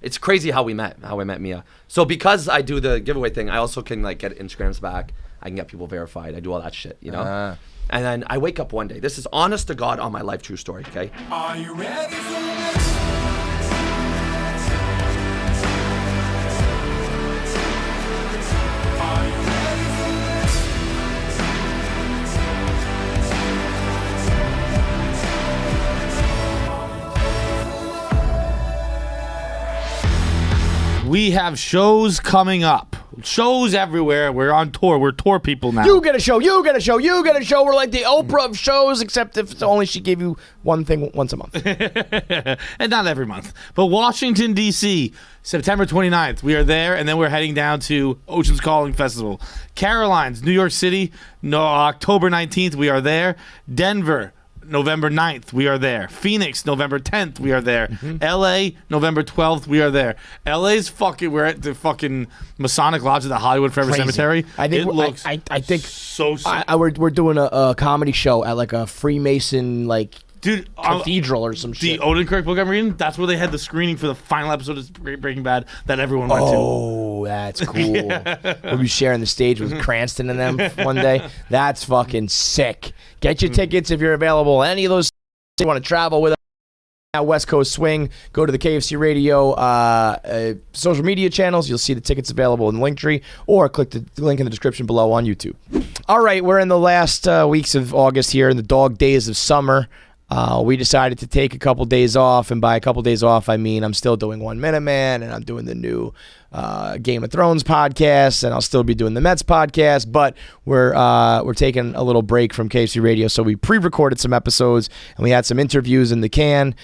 it's crazy how I met Mia. So because I do the giveaway thing, I also can like get Instagrams back. I can get people verified. I do all that shit, you know? And then I wake up one day. This is honest to God on my life, true story, okay? Are you ready for this? Are you ready for this? We have shows coming up. Shows everywhere. We're on tour. We're tour people now. You get a show. You get a show. You get a show. We're like the Oprah of shows, except if it's only she gave you one thing once a month. And not every month. But Washington, D.C., September 29th. We are there, and then we're heading down to Ocean's Calling Festival. Caroline's, New York City, October 19th. We are there. Denver, November 9th, we are there. Phoenix, November 10th, we are there. LA, November 12th, we are there. LA's fucking, we're at the fucking Masonic Lodge of the Hollywood Forever Crazy. Cemetery. I think I think so sick. We're doing a comedy show at like a Freemason like Dude, cathedral or some shit. The Odenkirk book I'm reading, that's where they had the screening for the final episode of Breaking Bad that everyone went to. Oh, that's cool. We'll be sharing the stage with Cranston and them one day. That's fucking sick. Get your tickets if you're available. Any of those you want to travel with us. West Coast Swing, go to the KFC Radio social media channels. You'll see the tickets available in the link tree, or click the link in the description below on YouTube. All right, we're in the last weeks of August here, in the dog days of summer. We decided to take a couple days off, and by a couple days off, I mean I'm still doing 1 Minute Man, and I'm doing the new Game of Thrones podcast, and I'll still be doing the Mets podcast, but we're taking a little break from KFC Radio, so we pre-recorded some episodes, and we had some interviews in the can,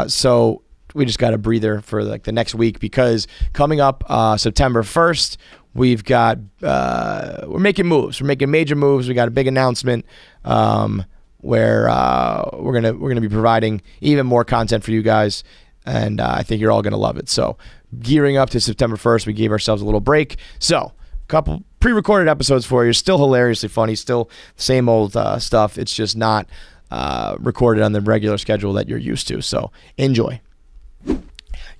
so we just got a breather for like the next week, because coming up September 1st, we've got we're making moves. We're making major moves. We got a big announcement where we're gonna be providing even more content for you guys, and I think you're all gonna love it. So, gearing up to September 1st, we gave ourselves a little break. So, a couple pre-recorded episodes for you. Still hilariously funny. Still the same old stuff. It's just not recorded on the regular schedule that you're used to. So, enjoy.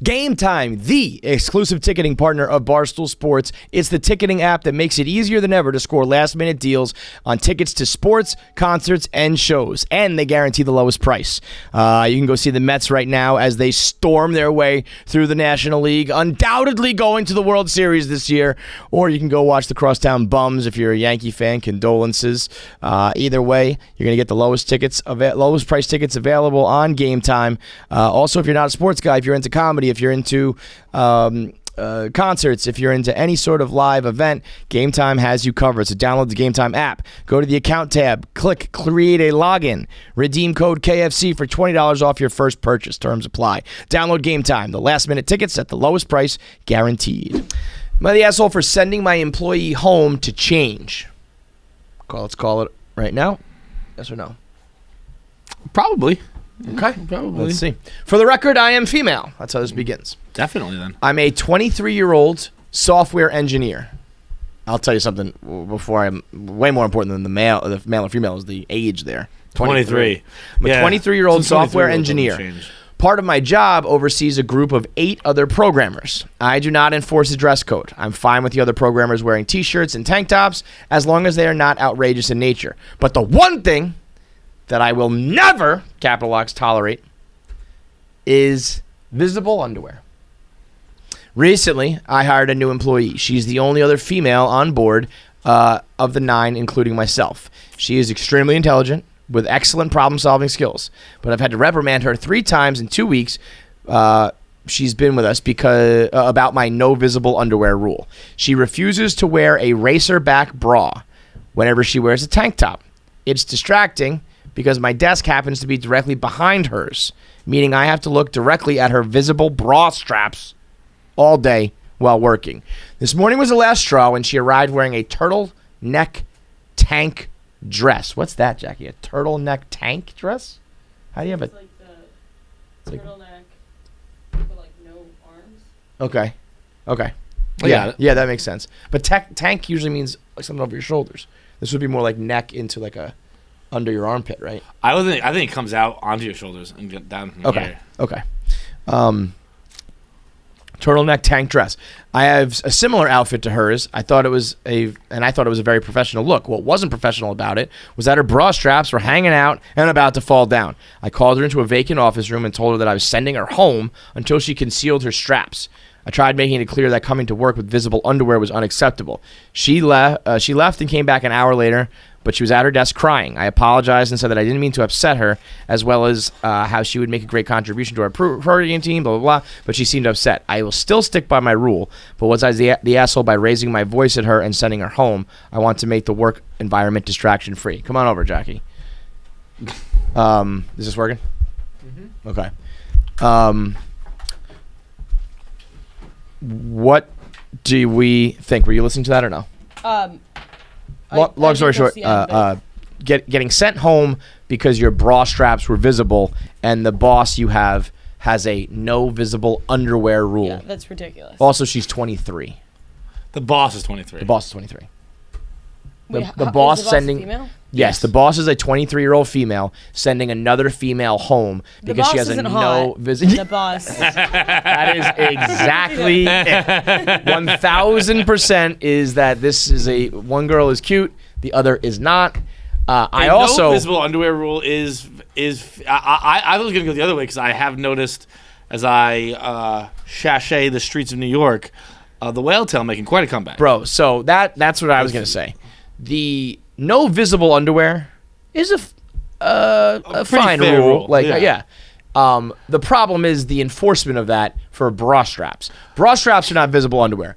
Gametime, the exclusive ticketing partner of Barstool Sports. It's the ticketing app that makes it easier than ever to score last-minute deals on tickets to sports, concerts, and shows. And they guarantee the lowest price. You can go see the Mets right now as they storm their way through the National League, undoubtedly going to the World Series this year. Or you can go watch the Crosstown Bums if you're a Yankee fan. Condolences. Either way, you're going to get the lowest price tickets available on Gametime. Also, if you're not a sports guy, if you're into comedy, if you're into concerts, if you're into any sort of live event, Gametime has you covered. So download the Gametime app. Go to the account tab. Click Create a Login. Redeem code KFC for $20 off your first purchase. Terms apply. Download Gametime. The last-minute tickets at the lowest price guaranteed. Am I the asshole for sending my employee home to change? Let's call it right now. Yes or no? Probably. Okay. Probably. Let's see. For the record, I am female. That's how this begins. Definitely then. I'm a 23-year-old software engineer. I'll tell you something before I'm way more important than the male or female is the age there. 23. I'm a 23-year-old software engineer. Part of my job oversees a group of 8 other programmers. I do not enforce the dress code. I'm fine with the other programmers wearing t-shirts and tank tops as long as they are not outrageous in nature. But the one thing that I will never, capital X, tolerate is visible underwear. Recently, I hired a new employee. She's the only other female on board of the 9, including myself. She is extremely intelligent with excellent problem-solving skills, but I've had to reprimand her 3 times in 2 weeks. She's been with us because about my no visible underwear rule. She refuses to wear a racer back bra whenever she wears a tank top. It's distracting because my desk happens to be directly behind hers, meaning I have to look directly at her visible bra straps all day while working. This morning was the last straw when she arrived wearing a turtleneck tank dress. What's that, Jackie? A turtleneck tank dress? How do you have it? It's like the turtleneck, but like no arms. Okay. Yeah, yeah, that makes sense. But tank usually means like something over your shoulders. This would be more like neck into like a under your armpit, right? I think it comes out onto your shoulders and get down from here. Okay. turtleneck tank dress. I have a similar outfit to hers. I thought it was a very professional look. What wasn't professional about it was that her bra straps were hanging out and about to fall down. I called her into a vacant office room and told her that I was sending her home until she concealed her straps. I tried making it clear that coming to work with visible underwear was unacceptable. She left and came back an hour later, but she was at her desk crying. I apologized and said that I didn't mean to upset her, as well as how she would make a great contribution to our program team, blah, blah, blah, but she seemed upset. I will still stick by my rule, but was I the asshole by raising my voice at her and sending her home? I want to make the work environment distraction-free. Come on over, Jackie. Is this working? Mm-hmm. Okay. What do we think? Were you listening to that or no? Long story short, getting sent home because your bra straps were visible and the boss you have has a no visible underwear rule. Yeah, that's ridiculous. Also, she's 23. The boss is 23. The boss is 23. Wait, The is boss the boss sending... female? Yes, the boss is a 23-year-old female sending another female home because she has a no visible... The boss. That is exactly it. 1,000% is that this is one girl is cute, the other is not. No visible underwear rule is I was gonna go the other way because I have noticed as I sashay the streets of New York, the whale tail making quite a comeback. Bro, so that's what I was gonna say. The no visible underwear is a fine fair rule. Like yeah. The problem is the enforcement of that for bra straps. Bra straps are not visible underwear.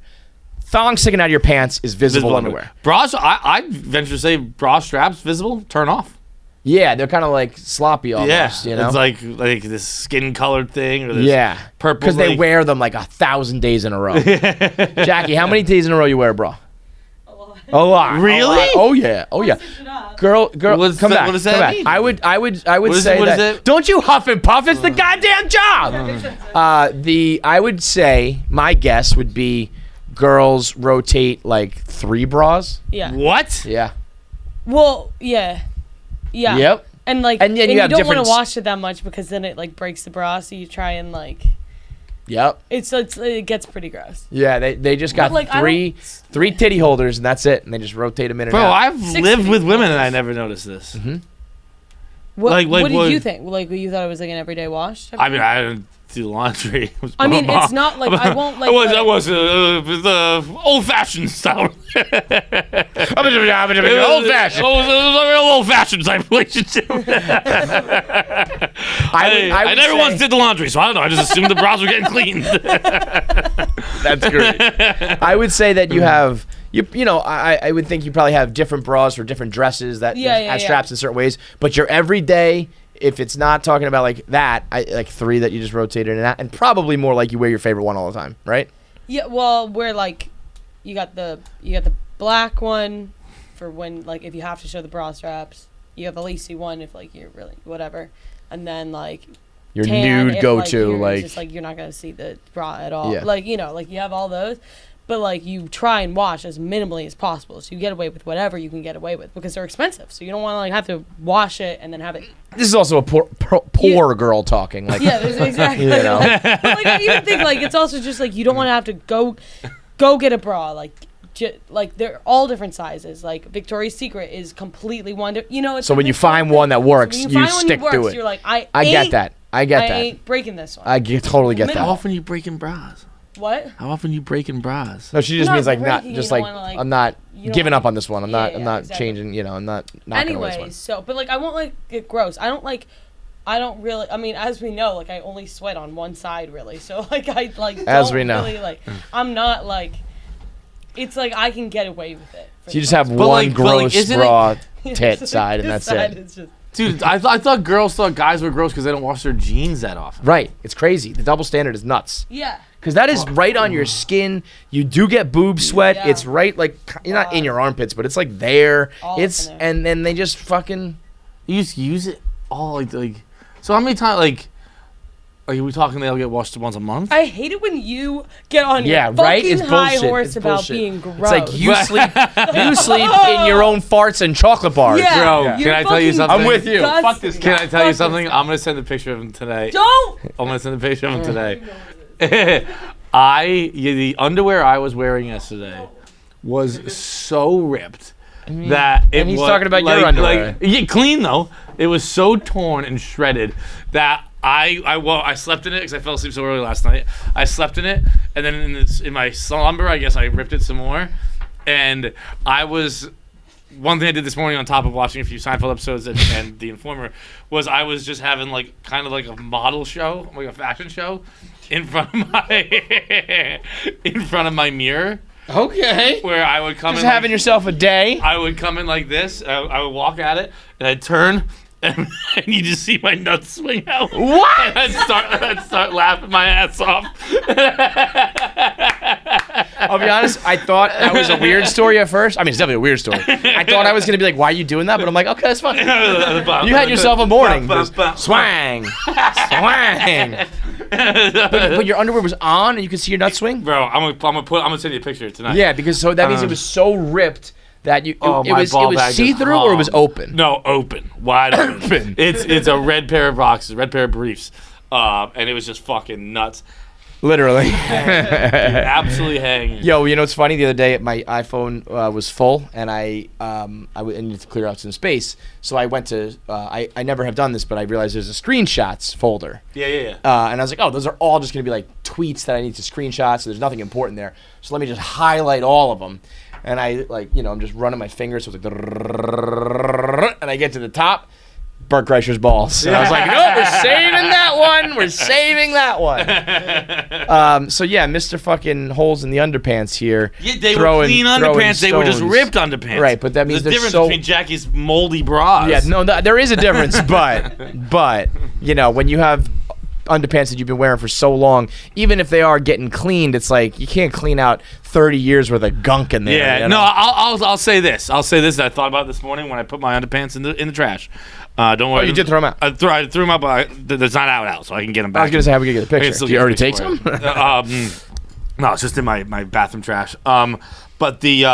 Thong sticking out of your pants is visible underwear. Bras, I venture to say bra straps visible, turn off. Yeah, they're kind of like sloppy almost. You know, it's like this skin colored thing or this purple. Because they wear them like 1,000 days in a row. Jackie, how many days in a row you wear a bra? A lot. Really? A lot. Oh yeah. Oh yeah. Girl, come back. What does that mean? I would say that. Don't you huff and puff? It's the goddamn job. I would say my guess would be girls rotate like 3 bras. Yeah. What? Yeah. Well, yeah. Yeah. Yep. And like, and then you don't want different to wash it that much because then it like breaks the bra. So you try and like. Yep. It gets pretty gross. Yeah, they just got like, three titty holders and that's it, and they just rotate them in and Bro, out. I've lived with women and I never noticed this. Mm-hmm. What did you think? Like, you thought it was like an everyday wash? I mean, I didn't do laundry. I mean, it's not like I won't like. I was the old-fashioned style. Old-fashioned. It was a real old-fashioned type relationship. I never once did the laundry, so I don't know. I just assumed the bras were getting cleaned. That's great. I would say that you have. I would think you probably have different bras for different dresses that have straps in certain ways. But your everyday, if it's not talking about like that, like 3 that you just rotated in that, and probably more like you wear your favorite one all the time, right? Yeah, well, where like you got the black one for when like if you have to show the bra straps. You have the lacy one if like you're really whatever, and then like your tan, nude if, go-to like like just like you're not gonna see the bra at all. Yeah. Like like you have all those. But, like, you try and wash as minimally as possible. So you get away with whatever you can get away with because they're expensive. So you don't want to, like, have to wash it and then have it. This is also a poor girl talking. Like, yeah, exactly. You know? But, like, I even think, like, it's also just, like, you don't want to have to go get a bra. Like, they're all different sizes. Like, Victoria's Secret is completely one. It's so when you find one that works, so you stick to it. You're like, I get that. I ain't breaking this one. I totally get that. How often are you breaking bras? What? How often are you breaking bras? No, she just Not means like breaking, not just you don't like, wanna, like I'm not giving up on this one. I'm not exactly. changing. I'm not knocking away this one. Anyways, so but like I won't like get gross. I don't really. I mean, as we know, like I only sweat on one side really. So like I like as don't we know, really, like I'm not like. It's like I can get away with it. So you just have one gross bra tit side, and that's it. It's just, dude, I thought girls thought guys were gross because they don't wash their jeans that often. Right. It's crazy. The double standard is nuts. yeah. Because that is right on your skin. You do get boob sweat. Yeah. It's right, like, you're not in your armpits, but it's like there. All It's up in there. and then they just fucking. You just use it all like. So how many times like? Are we talking they'll get washed once a month? I hate it when you get on your fucking right. It's high bullshit. horse It's about bullshit. being gross. It's like you sleep in your own farts and chocolate bars. Yeah. Bro, You're can I tell you fucking something? I'm with you. disgusting. Fuck this Can I tell you Fuck something? this I'm gonna send a picture of him today. Don't. I'm gonna send a picture of him today. The underwear I was wearing yesterday was so ripped that it and he's was, talking about your underwear. Clean though. It was so torn and shredded that I slept in it because I fell asleep so early last night. I slept in it, and then in my slumber, I guess I ripped it some more. And one thing I did this morning on top of watching a few Seinfeld episodes and The Informer was I was just having kind of like a model show, like a fashion show, in front of my mirror. Okay. Where I would come Just in having yourself a day. I would come in like this. I would walk at it, and I'd turn, and you just see my nuts swing out. What? And I'd start laughing my ass off. I'll be honest, I thought that was a weird story at first. I mean, it's definitely a weird story. I thought I was going to be like, why are you doing that? But I'm like, okay, that's fine. You had yourself a morning. Swang. Swang. But your underwear was on and you could see your nuts swing? Bro, I'm gonna send you a picture tonight. Yeah, because that means it was so ripped that it was see-through or it was open? No, open. Wide open. It's a red pair of boxes, red pair of briefs. And it was just fucking nuts. Literally. Absolutely hanging. Yo, you know what's funny? The other day, my iPhone was full, and I needed to clear out some space. So I went to, I never have done this, but I realized there's a screenshots folder. Yeah. And I was like, oh, those are all just going to be like tweets that I need to screenshot, so there's nothing important there. So let me just highlight all of them. And I, I'm just running my fingers, so it's like, and I get to the top. Bert Kreischer's balls. And I was like, no, we're saving that one. We're saving that one. So yeah, Mr. fucking holes in the underpants here. Yeah, they were clean underpants. They were just ripped underpants. Right, but that means there's a difference between Jackie's moldy bras. Yeah, no, there is a difference, but when you have underpants that you've been wearing for so long, even if they are getting cleaned, it's like you can't clean out 30 years worth of gunk in there. Yeah, you know? no, I'll say this. I'll say this that I thought about this morning when I put my underpants in the trash. Don't worry. Oh, you did throw them out. I threw them out, but there's not out, so I can get them back. I was gonna say, how we gonna get the picture? Do you already take some? No, it's just in my bathroom trash. But the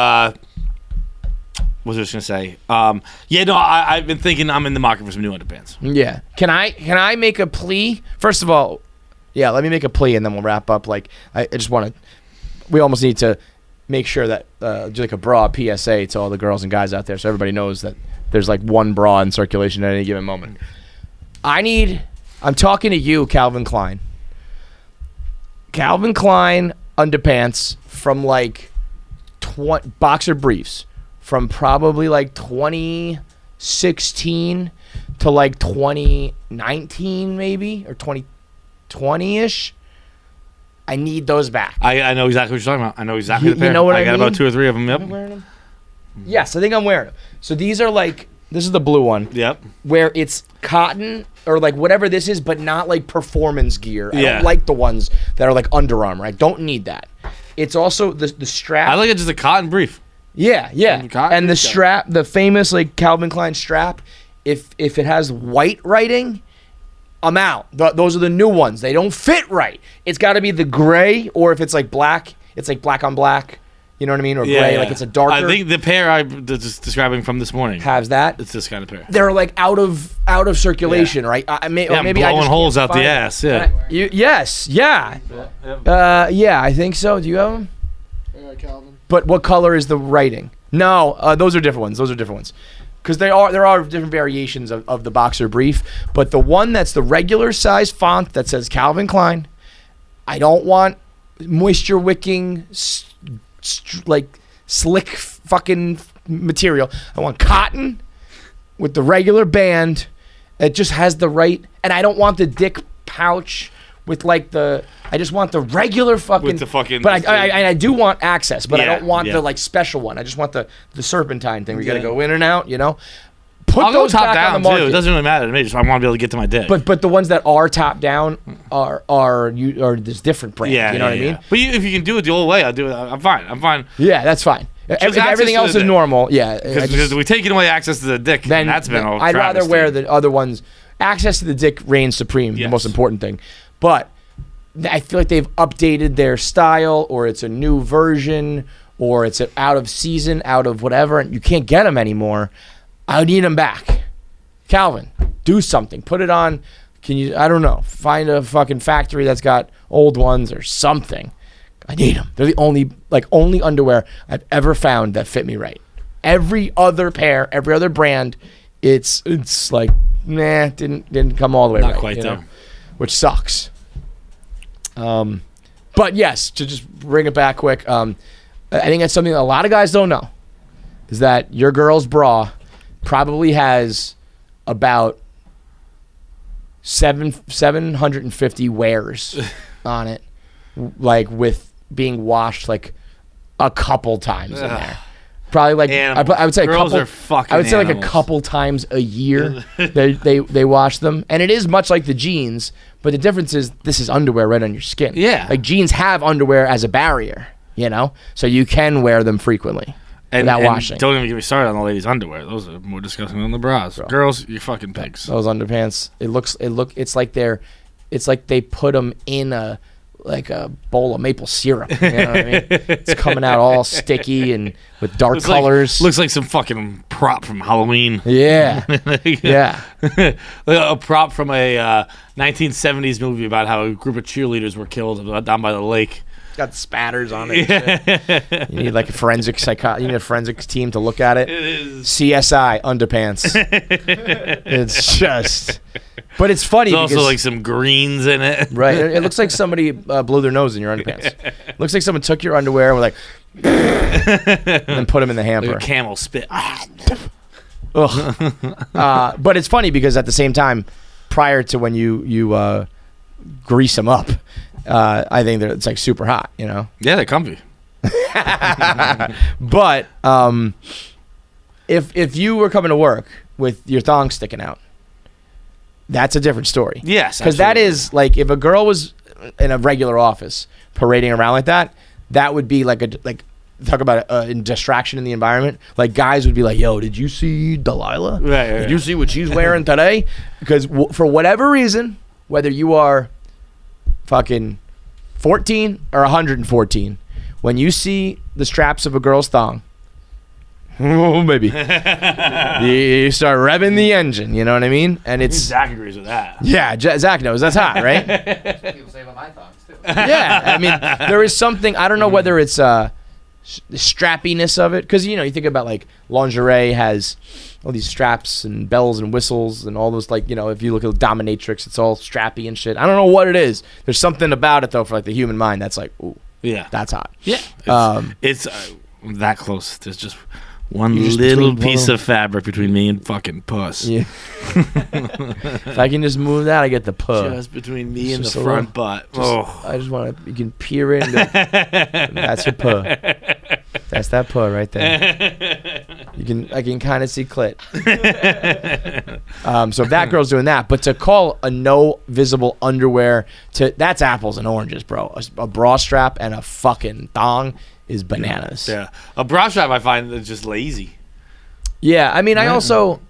what was I just gonna say? I've been thinking I'm in the market for some new underpants. Yeah. Can I make a plea? First of all, yeah, let me make a plea and then we'll wrap up. I just want to. We almost need to make sure that do like a broad PSA to all the girls and guys out there, so everybody knows that there's one bra in circulation at any given moment. I'm talking to you, Calvin Klein. Calvin Klein underpants from boxer briefs from probably 2016 to 2019 maybe, or 2020-ish. I need those back. I know exactly what you're talking about. I know exactly the pair. You know what I mean? got about 2 or 3 of them. Yep. Am I wearing them? Yes, I think I'm wearing them. So these are this is the blue one. Yep. Where it's cotton or whatever this is, but not performance gear. I Yeah. don't like the ones that are Under Armour. I don't need that. It's also the strap. I like it just a cotton brief. Yeah. And the strap, the famous Calvin Klein strap, if it has white writing, I'm out. Those are the new ones. They don't fit right. It's got to be the gray, or if it's black, it's black on black. You know what I mean? Or gray, it's a darker. I think the pair I was just describing from this morning has that. It's this kind of pair. They're out of circulation, right? Maybe blowing I just holes out the find ass. Yeah. Yes. Yeah. Yeah, I think so. Do you have them? Calvin. But what color is the writing? No, those are different ones. Because there are different variations of the boxer brief, but the one that's the regular size font that says Calvin Klein, I don't want moisture wicking, slick fucking material. I want cotton with the regular band. It just has the right, and I don't want the dick pouch with I just want the regular fucking. With the fucking. But I do want access, but I Yeah, don't want yeah. the special one. I just want the serpentine thing. We got to go in and out, Put I'll go those top back down on the market. too. It doesn't really matter to me. Just I want to be able to get to my dick. But the ones that are top down are this different brand. yeah, you know what I mean? Yeah. But if you can do it the old way, I'll do it. I'm fine. Yeah, that's fine. If everything else is normal, yeah. Because we're taking away access to the dick. Then That's been all. I'd rather wear the other ones. Access to the dick reigns supreme. The Yes. most important thing. But I feel like they've updated their style, or it's a new version, or it's out of season, out of whatever, and you can't get them anymore. I need them back. Calvin, do something. Put it on. Can you? I don't know. Find a fucking factory that's got old ones or something. I need them. They're the only underwear I've ever found that fit me right. Every other pair, every other brand, it's like, nah, didn't come all the way right. Not quite there. Which sucks. But yes, to just bring it back quick, I think that's something that a lot of guys don't know, is that your girl's bra probably has about 750 wears on it, like with being washed like a couple times in there. Probably like I would say girls a couple. are fucking I would say like a animals. couple times a year they wash them, and it is much like the jeans, but the difference is this is underwear right on your skin. Yeah. like jeans have underwear as a barrier, so you can wear them frequently without washing. Don't even get me started on the ladies' underwear. Those are more disgusting than the bras. Bro. Girls, you're fucking pigs. Those underpants, it's like they put them in a bowl of maple syrup. You know what I mean? It's coming out all sticky and with dark colors. Looks like some fucking prop from Halloween. Yeah, yeah. A prop from a 1970s movie about how a group of cheerleaders were killed down by the lake. Got spatters on it. And you need like a forensic you need a forensics team to look at it. It is. CSI underpants. It's just, but it's funny. There's because, also like some greens in it. right? It looks like somebody blew their nose in your underpants. Looks like someone took your underwear and was like, and then put them in the hamper. Like a camel spit. Ugh. But it's funny because at the same time, prior to when you grease them up, I think that it's like super hot, Yeah, they're comfy. But if you were coming to work with your thong sticking out, that's a different story. Yes, because that is like if a girl was in a regular office parading around like that, that would be like talk about a distraction in the environment. Like guys would be like, "Yo, did you see Delilah? Right, Did you see what she's wearing today?" Because for whatever reason, whether you are fucking 14 or 114, when you see the straps of a girl's thong, oh baby, you start revving the engine. You know what I mean? And it's Zach agrees with that. yeah, Zach knows that's hot, right? People say about my thoughts too. Yeah, I mean there is something, I don't know whether it's the strappiness of it, because you think about like lingerie has all these straps and bells and whistles and all those, like if you look at dominatrix, it's all strappy and shit. I don't know what it is. There's something about it though for like the human mind that's like, ooh, Yeah. that's hot. Yeah. It's that close. There's just one just little between piece one- of fabric between me and fucking puss. Yeah. If I can just move that, I get the puh. Just between me It's and the just a front little- butt. Just- I just want to. You can peer in. That's your puh. That's that puh right there. I can kind of see clit. So if that girl's doing that, but to call a no visible underwear that's apples and oranges, bro. A bra strap and a fucking thong is bananas. Yeah. A bra strap I find is just lazy. Yeah, I mean, I also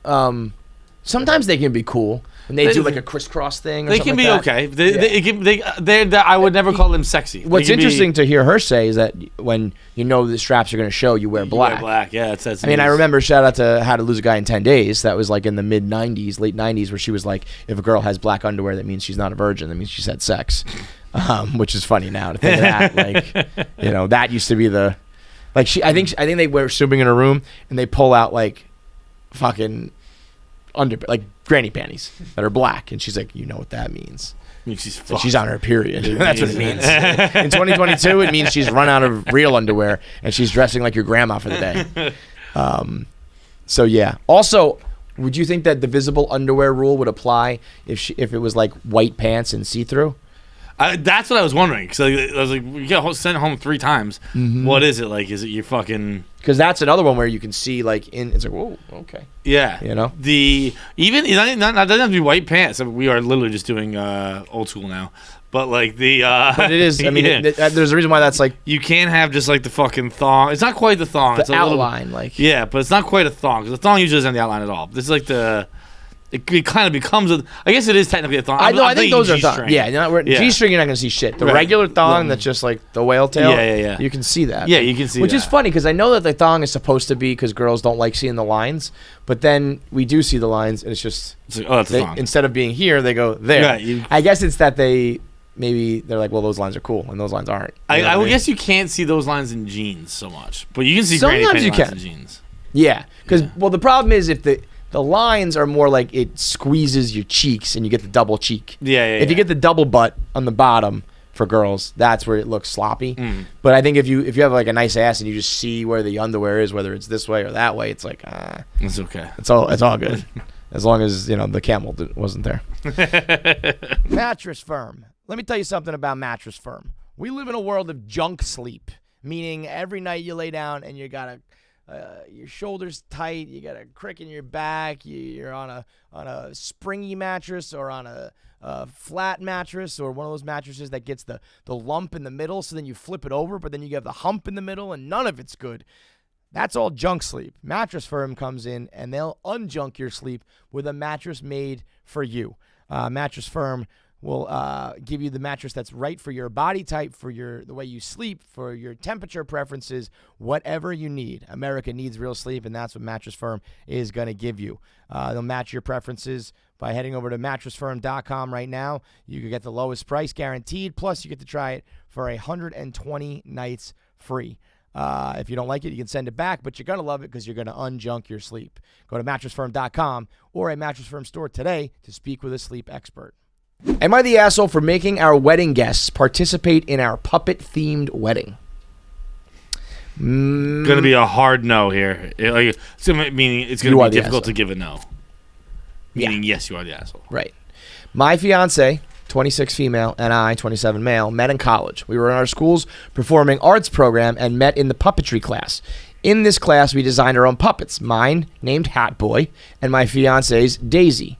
sometimes they can be cool when they do like a crisscross thing. Or They something can be like that. okay. I would never call them sexy. They What's can be- interesting to hear her say is that when the straps are going to show, you wear You black. wear black. Yeah, it says. I mean, I remember shout out to How to Lose a Guy in 10 Days. That was like in the mid 90s, late 90s, where she was like, if a girl has black underwear, that means she's not a virgin. That means she's had sex, which is funny now to think of that. Like, that used to be the, like I think they were swimming in a room and they pull out like fucking like granny panties that are black, and she's like, you know what that means? I mean, she's That fucked. she's on her period. That's what it means. In 2022, it means she's run out of real underwear and she's dressing like your grandma for the day. So yeah. Also, would you think that the visible underwear rule would apply if it was like white pants and see-through? That's what I was wondering. Because I was like, you got sent home 3 times. Mm-hmm. What is it like? Is it your fucking? Because that's another one where you can see like it's like, whoa, okay. Yeah. You know? It doesn't have to be white pants. I mean, we are literally just doing old school now. But like the. But it is. I mean, yeah. there's a reason why that's like You can't have just like the fucking thong. It's not quite the thong. It's the a little. outline. Like Yeah, but it's not quite a thong. Because the thong usually doesn't have the outline at all. This is like the. It kind of becomes a. I guess it is technically a thong. I know. I think thinking those are G-string. thongs. Yeah, Yeah. G-string, you're not gonna see shit. The Right. regular thong that's just like the whale tail. Yeah. You can see that. Yeah, you can see Which that. is funny because I know that the thong is supposed to be because girls don't like seeing the lines, but then we do see the lines and it's just It's like, oh, that's a thong. instead of being here, they go there. Right, I guess it's that they maybe they're like, well, those lines are cool and those lines aren't. You know I what would mean? guess you can't see those lines in jeans so much, but you can see Sometimes granny you panty lines can. in jeans. Yeah, because well, the problem is if the lines are more like it squeezes your cheeks and you get the double cheek. Yeah. If you get the double butt on the bottom for girls, that's where it looks sloppy. Mm. But I think if you have like a nice ass and you just see where the underwear is, whether it's this way or that way, it's like It's okay. it's all good, as long as the camel wasn't there. Mattress Firm. Let me tell you something about Mattress Firm. We live in a world of junk sleep, meaning every night you lay down and you got your shoulders tight, you got a crick in your back, you're on a springy mattress or on a flat mattress or one of those mattresses that gets the lump in the middle, so then you flip it over, but then you have the hump in the middle and none of it's good. That's all junk sleep. Mattress Firm comes in and they'll unjunk your sleep with a mattress made for you. Mattress Firm will give you the mattress that's right for your body type, for the way you sleep, for your temperature preferences, whatever you need. America needs real sleep, and that's what Mattress Firm is going to give you. They'll match your preferences by heading over to mattressfirm.com right now. You can get the lowest price guaranteed, plus you get to try it for 120 nights free. If you don't like it, you can send it back, but you're going to love it because you're going to unjunk your sleep. Go to mattressfirm.com or a Mattress Firm store today to speak with a sleep expert. Am I the asshole for making our wedding guests participate in our puppet-themed wedding? Gonna be a hard no here. Meaning it's gonna be difficult to give a no. Meaning yes, you are the asshole. Right. My fiance, 26 female, and I, 27 male, met in college. We were in our school's performing arts program and met in the puppetry class. In this class, we designed our own puppets. Mine, named Hat Boy, and my fiance's, Daisy.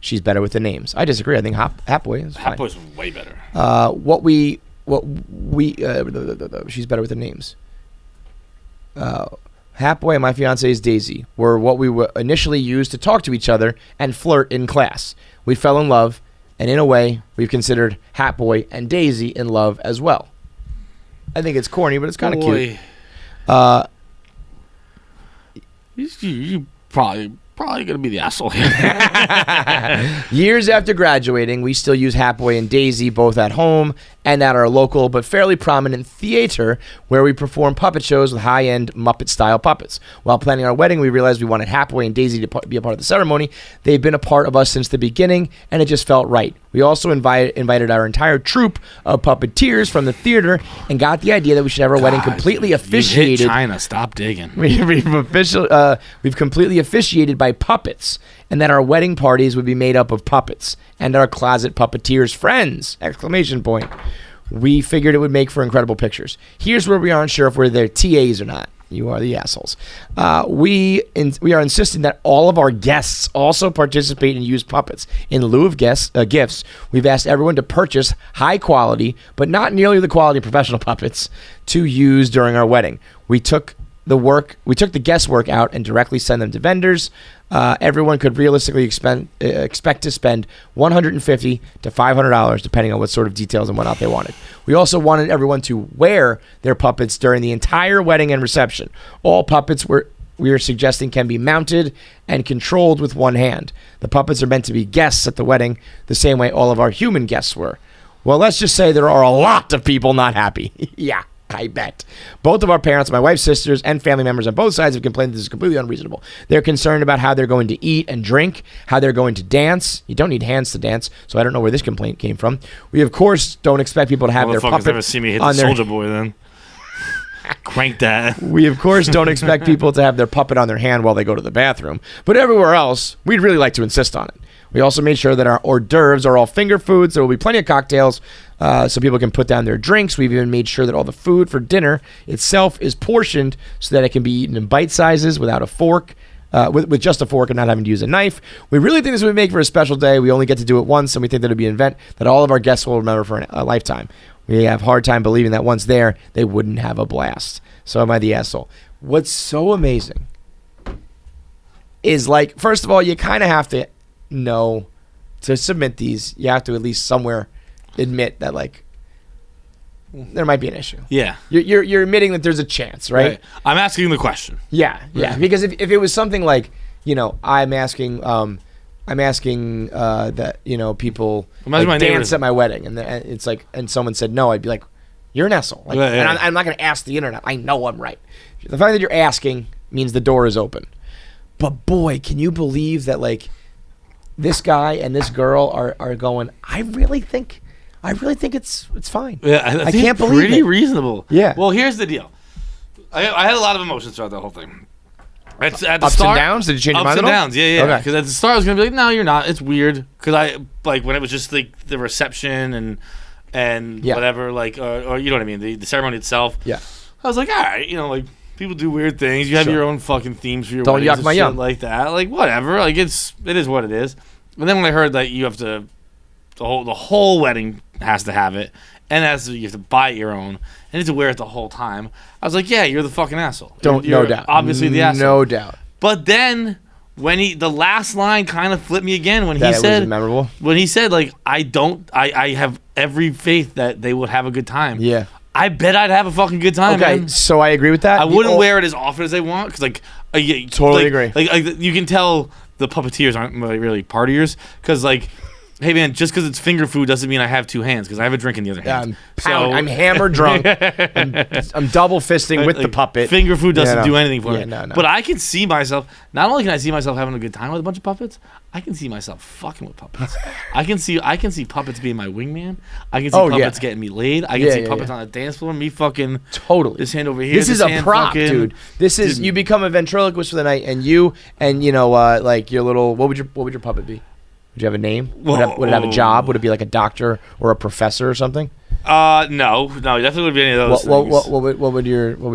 She's better with the names. I disagree. I think Hat Boy is fine. Hat Boy's way better. She's better with the names. Hat Boy and my fiance's Daisy were what we were initially used to talk to each other and flirt in class. We fell in love, and in a way, we've considered Hat Boy and Daisy in love as well. I think it's corny, but it's kind of cute. You probably gonna be the asshole here. Years after graduating, we still use Hat Boy and Daisy both at home and at our local but fairly prominent theater where we perform puppet shows with high-end Muppet-style puppets. While planning our wedding, we realized we wanted Hat Boy and Daisy to be a part of the ceremony. They've been a part of us since the beginning, and it just felt right. We also invited our entire troupe of puppeteers from the theater and got the idea that we should have our wedding completely officiated. You hit China. Stop digging. We've completely officiated by puppets, and that our wedding parties would be made up of puppets and our closet puppeteers' friends! Exclamation point. We figured it would make for incredible pictures. Here's where we aren't sure if we're their TAs or not. You are the assholes. We are insisting that all of our guests also participate and use puppets. In lieu of gifts, we've asked everyone to purchase high quality, but not nearly the quality of professional puppets, to use during our wedding. We took the guesswork out and directly send them to vendors. Everyone could realistically expect to spend $150 to $500 depending on what sort of details and whatnot they wanted. We also wanted everyone to wear their puppets during the entire wedding and reception. All puppets we are suggesting can be mounted and controlled with one hand. The puppets are meant to be guests at the wedding the same way all of our human guests were. Well, let's just say there are a lot of people not happy. Yeah. I bet. Both of our parents, my wife's sisters, and family members on both sides have complained this is completely unreasonable. They're concerned about how they're going to eat and drink, how they're going to dance. You don't need hands to dance, so I don't know where this complaint came from. We, of course, don't expect people to have their puppet never see me hit the Soldier Boy then. Crank that. We, of course, don't expect people to have their puppet on their hand while they go to the bathroom. But everywhere else, we'd really like to insist on it. We also made sure that our hors d'oeuvres are all finger foods. There will be plenty of cocktails so people can put down their drinks. We've even made sure that all the food for dinner itself is portioned so that it can be eaten in bite sizes without a fork, with just a fork and not having to use a knife. We really think this would make for a special day. We only get to do it once, and we think that it would be an event that all of our guests will remember for a lifetime. We have a hard time believing that once there, they wouldn't have a blast. So am I the asshole? What's so amazing is, like, first of all, you kind of have to know to submit these. You have to at least somewhere admit that, like, there might be an issue. Yeah. You're admitting that there's a chance, right? I'm asking the question. Yeah. Because if it was something like, I'm asking, I I'm asking that people Imagine my dance neighbors. at my wedding, and it's like, and someone said no, I'd be like, you're an asshole. Like, Yeah, yeah. And I'm not going to ask the internet. I know I'm right. The fact that you're asking means the door is open. But boy, can you believe that like this guy and this girl are going? I really think it's fine. Yeah, I think can't it's believe pretty it. reasonable. Yeah. Well, here's the deal. I had a lot of emotions throughout the whole thing. At the Ups start, and downs? Did you change your ups mind and at all? downs, yeah. Okay. Because at the start, I was gonna be like, no, you're not. It's weird. Because I like when it was just like the reception and Yeah. whatever, like or you know what I mean, the ceremony itself. Yeah. I was like, all right, like people do weird things. You have Sure. your own fucking themes for your Don't weddings yuck and my shit yum. like that. Like whatever. Like it is what it is. And then when I heard that you have to, the whole wedding has to have it, and you have to buy your own, and you have to wear it the whole time. I was like, yeah, you're the fucking asshole. No You're doubt. Obviously the asshole. No doubt. But then when the last line kind of flipped me again when That he it said was memorable. when he said like I have every faith that they would have a good time. Yeah. I bet I'd have a fucking good time. Okay, man. so I agree with that. I wouldn't wear it as often as they want because like Totally like, agree. Like you can tell the puppeteers aren't really partiers because like. Hey man, just because it's finger food doesn't mean I have two hands because I have a drink in the other hand. I'm hammered drunk. I'm double fisting with the Like, puppet. Finger food doesn't Yeah, no. do anything for Yeah, me. no. But I can see myself. Not only can I see myself having a good time with a bunch of puppets, I can see myself fucking with puppets. I can see puppets being my wingman. I can see puppets getting me laid. I can see puppets on the dance floor. Me fucking Totally. this hand over here. This is a hand prop, fucking- dude. This is Dude. you become a ventriloquist for the night, and like your little. What would your puppet be? Would you have a name? Would it have a job? Would it be like a doctor or a professor or something? No, it definitely would be any of those things. What would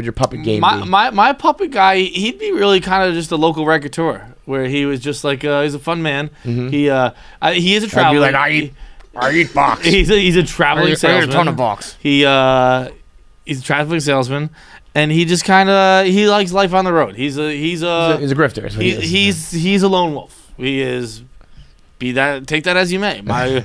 your puppet game be? My puppet guy, he'd be really kind of just a local restaurateur where he was just like he's a fun man. Mm-hmm. He is a I'd be traveler. like, I eat box. He's a traveling salesman. a ton of box. He's a traveling salesman, and he just kind of he likes life on the road. He's a He's a grifter. is what he is. he's a lone wolf. He is. Take that as you may. My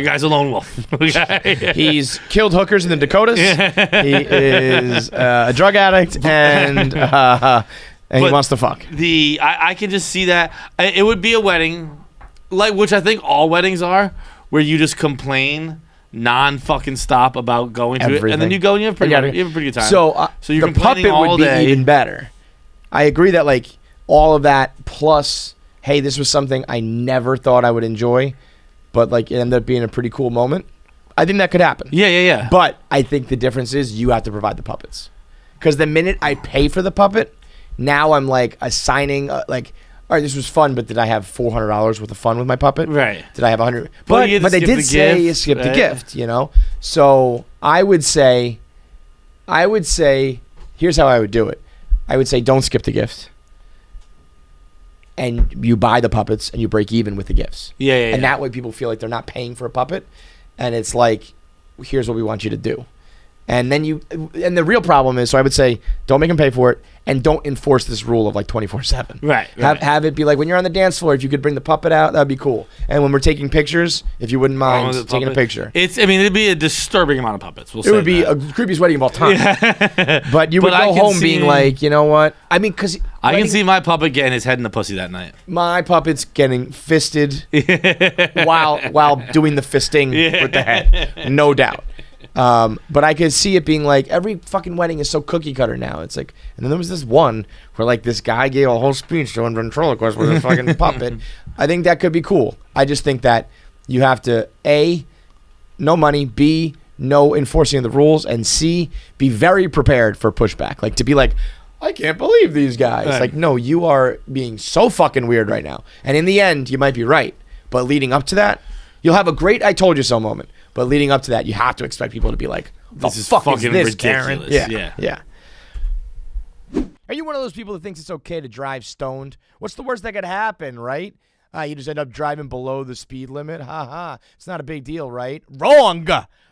guy's a lone wolf. Okay? He's killed hookers in the Dakotas. He is a drug addict, and he wants to fuck. I can just see that it would be a wedding, like which I think all weddings are, where you just complain non-fucking stop about going to it, and then Everything. you go and you have a pretty good time. So you're the complaining puppet all would be day. even better. I agree that like all of that plus, hey, this was something I never thought I would enjoy, but like it ended up being a pretty cool moment. I think that could happen. Yeah. But I think the difference is you have to provide the puppets, because the minute I pay for the puppet, now I'm like assigning like, all right, this was fun, but did I have $400 worth of fun with my puppet? Right. Did I have 100? But you had to But they skip did the say gift, you skipped the right? gift, So I would say, here's how I would do it. I would say don't skip the gift, and you buy the puppets and you break even with the gifts. Yeah. And that way people feel like they're not paying for a puppet, and it's like, here's what we want you to do. And then and the real problem is, so I would say don't make them pay for it, and don't enforce this rule of like 24/7. Right. Have it be like when you're on the dance floor, if you could bring the puppet out, that'd be cool. And when we're taking pictures, if you wouldn't mind the taking a puppet. picture. It'd be a disturbing amount of puppets. It would be a creepiest wedding of all time. But you would But I go can home being see- like, you know what? I mean, because I can see my puppet getting his head in the pussy that night. my puppet's getting fisted while doing the fisting with the head, no doubt. But I could see it being like every fucking wedding is so cookie cutter now. It's like, and then there was this one where like this guy gave a whole speech doing ventriloquist with a fucking puppet. I think that could be cool. I just think that you have to A, no money, B, no enforcing of the rules, and C, be very prepared for pushback. Like to be like, I can't believe these guys. Right. Like, no, you are being so fucking weird right now. And in the end, you might be right. But leading up to that, you'll have a great I told you so moment. But leading up to that, you have to expect people to be like, the This is fuck is fucking this, ridiculous. Karen? Yeah. Are you one of those people that thinks it's okay to drive stoned? What's the worst that could happen, right? You just end up driving below the speed limit? Ha ha. It's not a big deal, right? Wrong.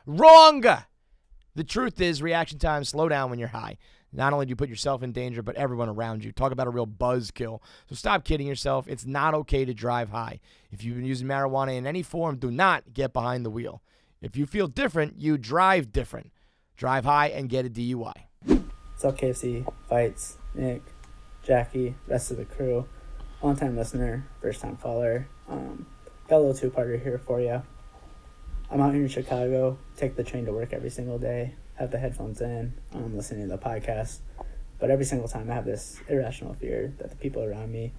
The truth is, reaction times slow down when you're high. Not only do you put yourself in danger, but everyone around you. Talk about a real buzzkill. So stop kidding yourself. It's not okay to drive high. If you've been using marijuana in any form, do not get behind the wheel. If you feel different, you drive different. Drive high and get a DUI. What's up, KFC? Feits, Nick, Jackie, rest of the crew. Long-time listener, first-time caller. Got a little two-parter here for you. I'm out here in Chicago, take the train to work every single day, have the headphones in, listening to the podcast. But every single time I have this irrational fear that the people around me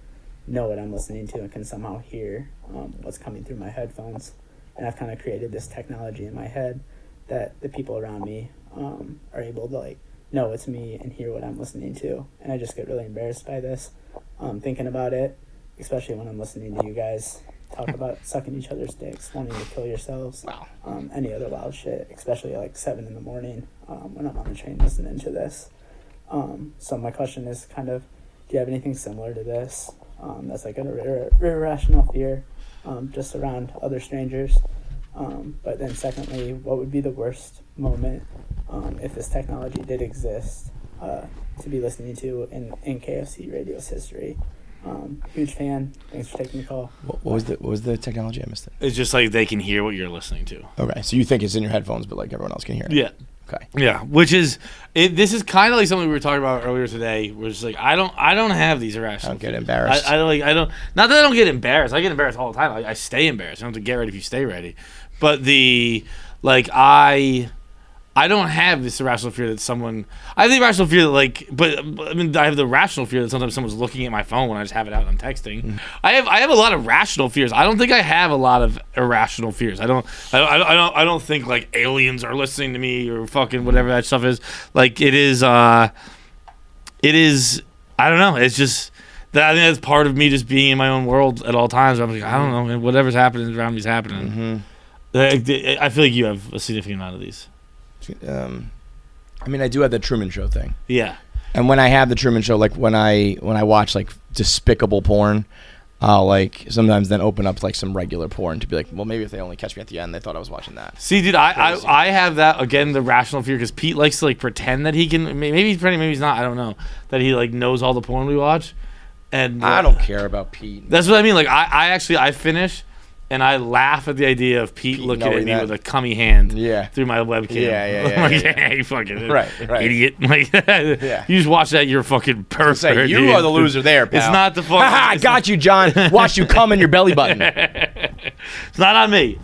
know what I'm listening to and can somehow hear what's coming through my headphones. And I've kind of created this technology in my head that the people around me are able to like know it's me and hear what I'm listening to. And I just get really embarrassed by this, thinking about it, especially when I'm listening to you guys talk about sucking each other's dicks, wanting to kill yourselves, any other wild shit, especially like 7 a.m. When I'm on the train listening to this. So my question is kind of, do you have anything similar to this? That's like an irrational fear, just around other strangers. But then secondly, what would be the worst moment if this technology did exist to be listening to in KFC Radio's history? Huge fan. Thanks for taking the call. What was the technology? I missed it. It's just like they can hear what you're listening to. Okay, so you think it's in your headphones, but like everyone else can hear it. Yeah. Okay. Yeah, which is this is kind of like something we were talking about earlier today. Where it's like I don't have these irrational. I don't get feelings. embarrassed. I don't. Not that I don't get embarrassed. I get embarrassed all the time. I stay embarrassed. I don't have to get ready if you stay ready. But I don't have this irrational fear that someone. I have the irrational fear that but I mean I have the rational fear that sometimes someone's looking at my phone when I just have it out and I'm texting. Mm. I have a lot of rational fears. I don't think I have a lot of irrational fears. I don't think like aliens are listening to me or fucking whatever that stuff is. Like it is. I don't know. It's just. I think that's part of me just being in my own world at all times. I'm like I don't know. Whatever's happening around me is happening. Mm-hmm. I feel like you have a significant amount of these. I mean, I do have the Truman Show thing. Yeah. And when I have the Truman Show, like when I watch like despicable porn, I'll like sometimes then open up like some regular porn to be like, well, maybe if they only catch me at the end, they thought I was watching that. See, dude, I have that again, the rational fear, because Pete likes to like pretend that he can. Maybe he's pretending, maybe he's not. I don't know. That he like knows all the porn we watch, and I don't care about Pete. That's what I mean. Like I finish. And I laugh at the idea of Pete looking at me with a cummy hand through my webcam. Yeah. I'm like, hey, fucking right. idiot. Like, you just watch that, you're fucking perfect. You are the loser there, pal. It's not the fucking... I got you, John. Watch you come in your belly button. It's not on me.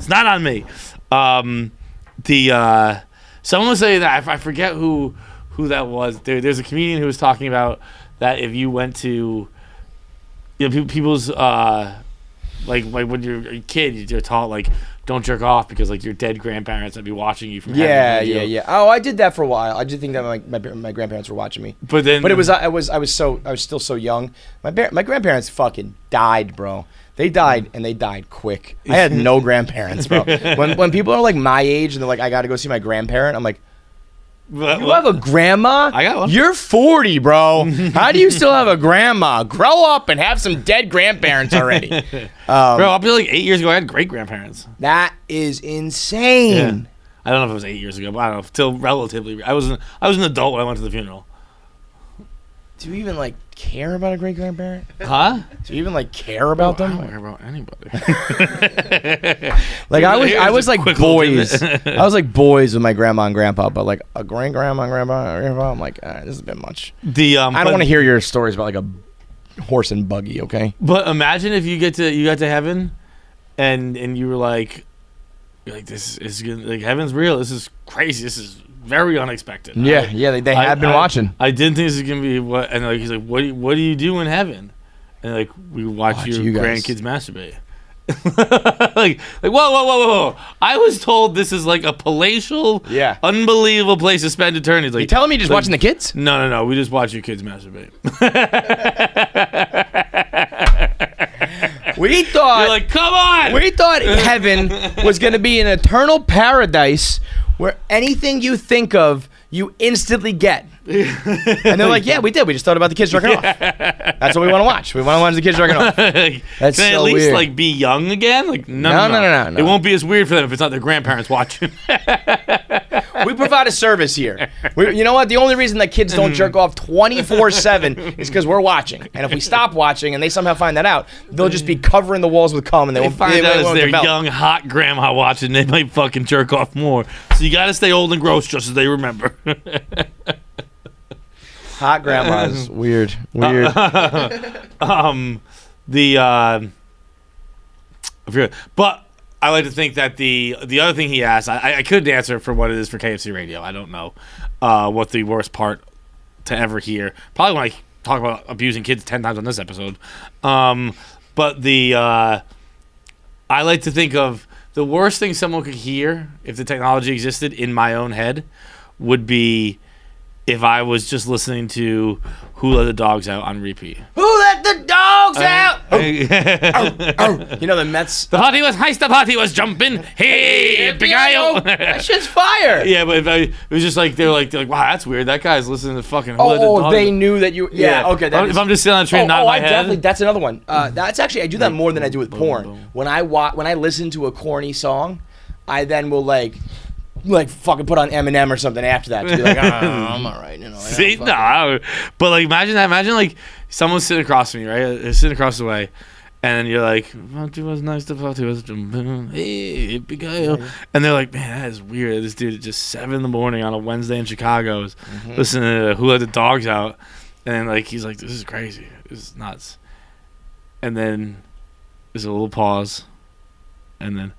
Someone was saying that, I forget who that was. There's a comedian who was talking about that if you went to... people's... Like when you're a kid, you're taught like don't jerk off because like your dead grandparents would be watching you from heaven. Yeah. Oh, I did that for a while. I did think that my grandparents were watching me. But it was I was still so young. My grandparents fucking died, bro. They died and they died quick. I had no grandparents, bro. When people are like my age and they're like, I got to go see my grandparent, I'm like, you have a grandma? I got one. You're 40, bro. How do you still have a grandma? Grow up and have some dead grandparents already. Bro, up to like 8 years ago, I had great grandparents. That is insane. Yeah. I don't know if it was 8 years ago, but I don't know. Still relatively. I was an adult when I went to the funeral. Do you even like care about a great grandparent? Huh? Do you even like care about them? I don't care about anybody. Like I was like boys. I was like boys with my grandma and grandpa, but like a great grandma and grandpa, I'm like, this is a bit much. I don't want to hear your stories about like a horse and buggy, okay? But imagine if you got to heaven, and you were like, this is good. Like heaven's real. This is crazy. This is very unexpected. Yeah, they have been watching. I didn't think this was gonna be what. And like he's like, what do you do in heaven? And like we watch your grandkids masturbate. like whoa. I was told this is like a palatial, unbelievable place to spend eternity. Like, you telling me just watching the kids? No. We just watch your kids masturbate. We thought you're like, come on. We thought heaven was gonna be an eternal paradise where anything you think of, you instantly get. And they're like, yeah, we did. We just thought about the kids jerking off. That's what we want to watch. We want to watch the kids jerking off. That's Can I at least like be young again? Like no. It won't be as weird for them if it's not their grandparents watching. We provide a service here. You know what? The only reason that kids don't jerk off 24/7 is because we're watching. And if we stop watching and they somehow find that out, they'll just be covering the walls with cum and they won't find out it's their develop. Young hot grandma watching. They might fucking jerk off more. So you got to stay old and gross just as they remember. Hot grandmas, weird. But I like to think that the other thing he asked, I couldn't answer for what it is for KFC Radio. I don't know what the worst part to ever hear. Probably when I talk about abusing kids 10 times on this episode. But I like to think of the worst thing someone could hear if the technology existed in my own head would be if I was just listening to Who Let the Dogs Out on repeat. Who let the dogs out? You know the Mets. The party was heist, the party was jumping. Hey, big guy. That shit's fire. Yeah, but it was just like they're like, wow, that's weird. That guy's listening to fucking Who Let the Dogs They Out. knew that you. Yeah, okay. If I'm just sitting on a train, not in my head. Definitely. That's another one. That's actually I do that more than I do with porn. When I listen to a corny song, I then will like fucking put on Eminem or something after that to be like, I'm all right, you know. See, no, but like imagine that. Imagine like someone's sitting across from me, right? They're sitting across the way, and you're like, "Party was nice, the party was hey, big guy," and they're like, "Man, that is weird. This dude at just 7 a.m. on a Wednesday in Chicago is listening to Who Let the Dogs Out," and then like he's like, "This is crazy. This is nuts." And then there's a little pause, and then.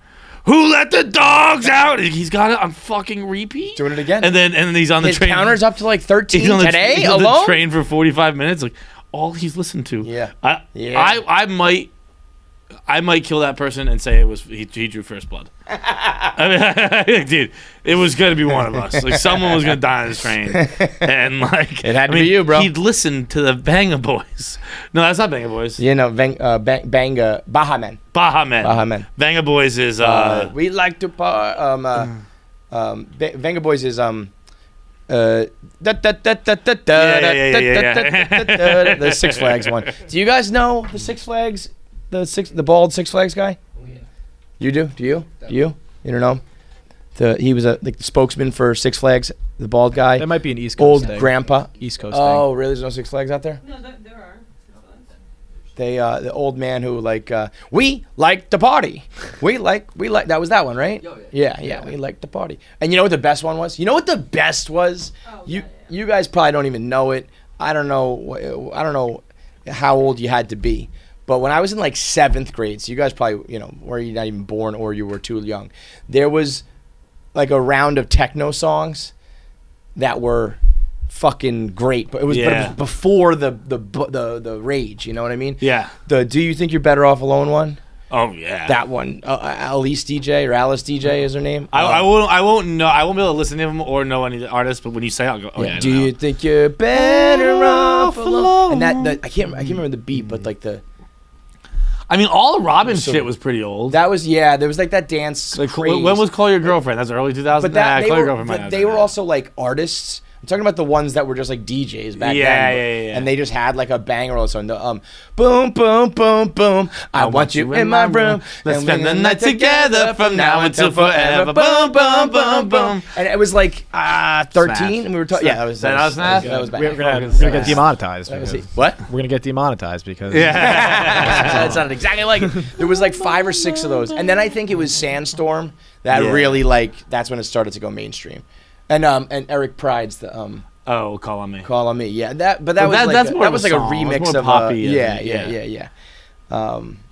Who let the dogs out? He's got it on fucking repeat. Doing it again. And then he's on the train. His counter's up to like 13 he's on today he's on alone. the train for 45 minutes. Like all he's listened to. Yeah. I might kill that person and say it was he drew first blood. I mean, dude, it was gonna be one of us. Like someone was gonna die on this train, and like it had to be you, bro. He'd listen to the Banga Boys. No, that's not Banga Boys. You know, Banga Baha Men. Banga Boys is we like to Banga Boys is the Six Flags one. Do you guys know the Six Flags? The bald Six Flags guy? Oh, yeah. You do? Do you? Do you? You don't know? He was the spokesman for Six Flags, the bald guy. That might be an East Coast thing. Old grandpa. East Coast thing. Oh, really? There's no Six Flags out there? No, there are. The old man who we like to party. We like that was that one, right? Oh, yeah. We like to party. And you know what the best one was? You know what the best was? Oh, you guys probably don't even know it. I don't know how old you had to be. But when I was in like 7th grade, so you guys probably, were you not even born or you were too young, there was like a round of techno songs that were fucking great. But it was before the rage, you know what I mean? Yeah. The Do You Think You're Better Off Alone one? Oh yeah. That one. Alice DJ or Alice DJ is her name. I won't know. I won't be able to listen to them or know any of the artists. But when you say, it, I'll go. Oh yeah. Do you think you're better off alone? And I can't remember the beat, but like the. I mean, all the Robin shit was pretty old. That was there was like that dance. Like, when was Call Your Girlfriend? That's early 2000s. But they were also like artists. I'm talking about the ones that were just like DJs back then. Yeah. And they just had like a banger or something. Boom, boom, boom, boom. I want you in my room. Let's spend the night together from now until forever. Boom, boom, boom, boom. And it was like 13, and we were talking. Yeah, that was Smash. That was back. We're gonna get demonetized. What? We're gonna get demonetized because. Yeah. That sounded exactly like it. There was like 5 or 6 of those, and then I think it was Sandstorm that really that's when it started to go mainstream. And Eric Pride's the Call on Me. Call on Me, yeah. That was like a remix of poppy. Yeah.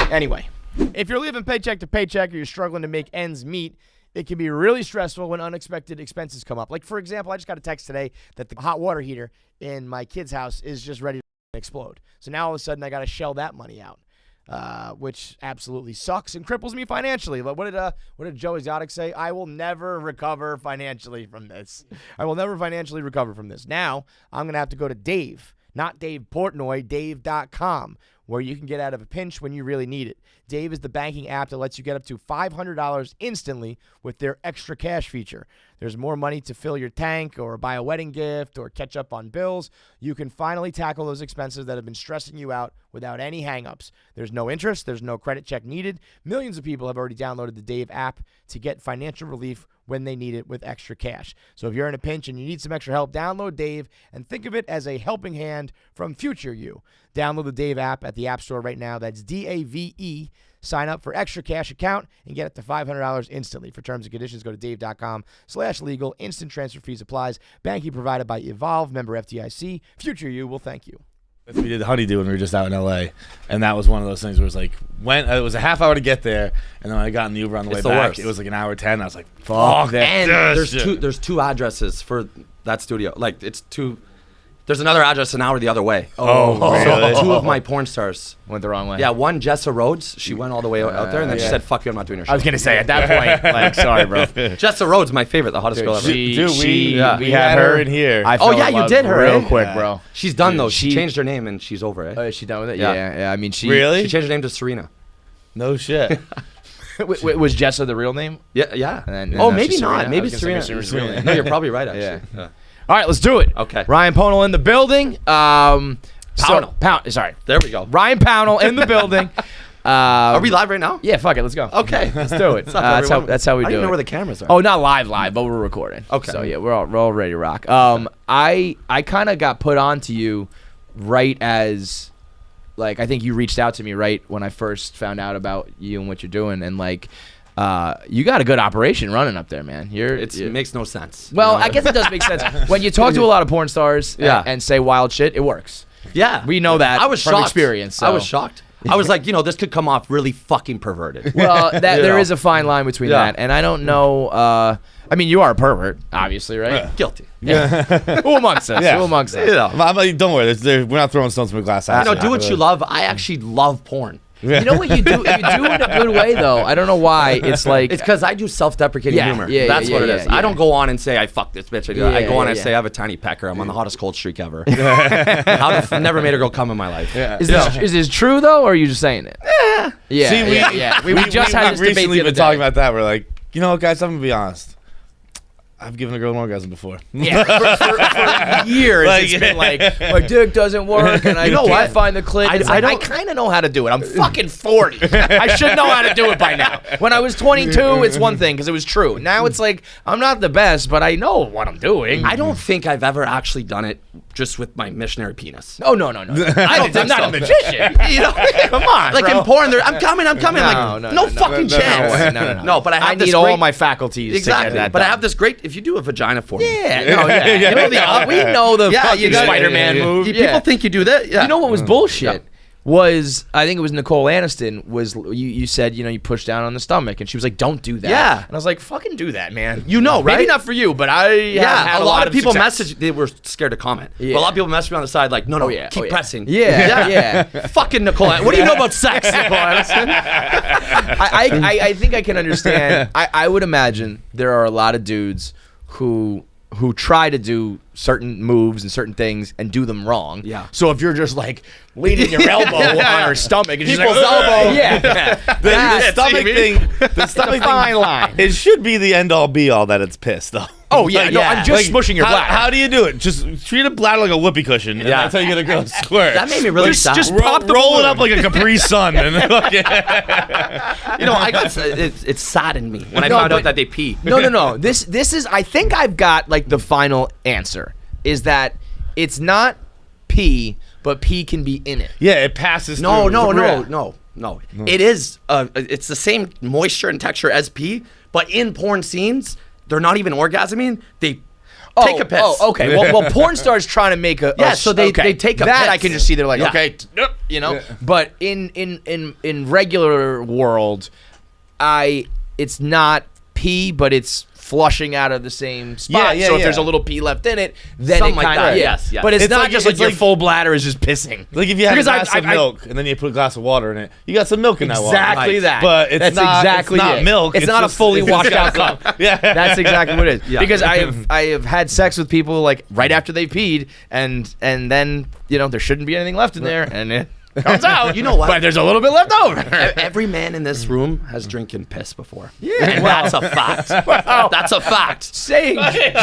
Anyway, if you're living paycheck to paycheck or you're struggling to make ends meet, it can be really stressful when unexpected expenses come up. Like for example, I just got a text today that the hot water heater in my kid's house is just ready to explode. So now all of a sudden I got to shell that money out. Which absolutely sucks and cripples me financially. But what did Joe Exotic say? I will never recover financially from this. I will never financially recover from this. Now, I'm going to have to go to Dave, not Dave Portnoy, Dave.com, where you can get out of a pinch when you really need it. Dave is the banking app that lets you get up to $500 instantly with their extra cash feature. There's more money to fill your tank or buy a wedding gift or catch up on bills. You can finally tackle those expenses that have been stressing you out without any hangups. There's no interest. There's no credit check needed. Millions of people have already downloaded the Dave app to get financial relief when they need it with extra cash. So if you're in a pinch and you need some extra help, download Dave and think of it as a helping hand from future you. Download the Dave app at the App Store right now. That's DAVE. Sign up for extra cash account and get up to $500 instantly. For terms and conditions, go to dave.com/legal. Instant transfer fees applies. Banking provided by Evolve. Member FDIC. Future you will thank you. We did Honeydew when we were just out in LA, and that was one of those things where it was like, it was a half hour to get there, and then when I got in the Uber on the way It's the back, worst. it was like an hour 10. I was like, Fuck that. And this there's shit. there's two addresses for that studio. Like it's two. There's another address an hour the other way. Oh, really? So two of my porn stars. Went the wrong way. Yeah, one Jessa Rhodes. She went all the way out there, and then she said, "Fuck you, I'm not doing her show." I was gonna say at that point, like, sorry, bro. Jessa Rhodes, my favorite, the hottest girl ever. we yeah. had her in here. I Oh, fell yeah, in you love did her, real eh? quick, bro. She's done though. She she- changed her name and she's over it. Oh, is she done with it? Yeah. Yeah. I mean, she Really? She changed her name to Serena. No shit. Was Jessa the real name? Yeah, yeah. And then Oh, now maybe she's not. Serena? Maybe I was gonna say Serena. Serena's real name. No, you're probably right. Actually. Yeah. All right, let's do it. Okay. Ryan Pownall in the building. Pownall. Sorry. There we go. Ryan Pownall in the building. Are we live right now? Yeah, fuck it. Let's go. Okay. Let's do it. What's up, everyone? That's how we I do don't even know it. where the cameras are. Oh, not live, but we're recording. Okay. So yeah, we're all ready to rock. I kind of got put on to you right as, like, I think you reached out to me right when I first found out about you and what you're doing, and like, you got a good operation running up there, man. It makes no sense. Well, You know? I guess it does make sense when you talk to a lot of porn stars Yeah. and say wild shit. It works. Yeah. We know that I was from shocked. experience. I was so. shocked. I was like, this could come off really fucking perverted. Well, You there know? is a fine line between Yeah. that, and I don't know. I mean, you are a pervert, obviously, right? Guilty. Who amongst us? Yeah. Who amongst us? You know. I'm like, don't worry. We're not throwing stones from a glass house. Do what you love. I actually love porn. You know what you do? You do it in a good way, though. I don't know why. It's like It's because I do self-deprecating Yeah, humor. yeah, That's yeah, what it yeah, is. yeah. I don't go on and say I fuck this bitch. I Yeah, go on and yeah. say I have a tiny pecker. I'm on the hottest cold streak ever. I've never made a girl come in my life. is this true though, or are you just saying it? Yeah. See, Yeah. We just had this debate recently the other been talking day. about that. We're like, you know what, guys? I'm gonna be honest. I've given a girl an orgasm before. Yeah, for years Like, it's been like my dick doesn't work and I can't find the clit. I kind of know how to do it. I'm fucking 40. I should know how to do it by now. When I was 22, it's one thing because it was true. Now it's like I'm not the best, but I know what I'm doing. I don't think I've ever actually done it just with my missionary penis. Oh no. I don't I'm think not so. a magician. Come on, Like bro. in porn, I'm coming. No fucking No, chance. No, but I have I this need great, all my faculties. to exactly. get that But I done. have this great. If you do a vagina for me, Yeah, you know we know the Yeah, fucking you got- Spider-Man move. people think you do that. Yeah. You know what was bullshit? Yeah. Was I think it was Nicole Aniston was you said you push down on the stomach and she was like don't do that. Yeah. And I was like fucking do that, man. You know, right? Maybe not for you, but I have had a lot of people success. message. They were scared to comment. Yeah. But a lot of people message me on the side like, no, keep pressing. Yeah. Fucking Nicole. What do you know about sex, Nicole Aniston? I think I can understand. I would imagine there are a lot of dudes who try to do certain moves and certain things and do them wrong. Yeah. So if you're just like leaning your elbow on her stomach and she's like, People's elbow. Yeah. The stomach thing. The stomach fine thing. line. It should be the end all be all that it's pissed though. Oh yeah, no, I'm just smushing your bladder. How do you do it? Just treat a bladder like a whoopee cushion. And Yeah. that's how you get a girl to squirt. That made me really sad. just Roll it up like a Capri Sun. And I got it saddened me when I No, found but- out that they pee. No. This is. I think I've got like the final answer. Is that it's not pee, but pee can be in it. yeah, it passes. No. through. It is. It's the same moisture and texture as pee, but in porn scenes, they're not even orgasming. They take a piss. Oh, okay. Well, porn stars trying to make a Yeah, so they take a that piss. I can just see. They're like, Yeah. okay, But in regular world, it's not pee, but it's flushing out of the same spot. Yeah, so if yeah. there's a little pee left in it, then Something it like kind of that, yes. But it's, It's not like- just like it's your like- full bladder is just pissing. Like if you had Because a I- glass of I- milk and then you put a glass of water in it, you got some milk in that water. Exactly Right. that. But it's That's not- exactly it's not it. milk, It's it's not a just- fully it's washed just out got cup. Yeah. That's exactly what it is. Yeah. Because I have had sex with people like right after they peed, and then there shouldn't be anything left in there, and it comes out. You know what? But there's a little bit left over. Every man in this room has drinking piss before. Yeah, and that's a fact. That's a fact. Saying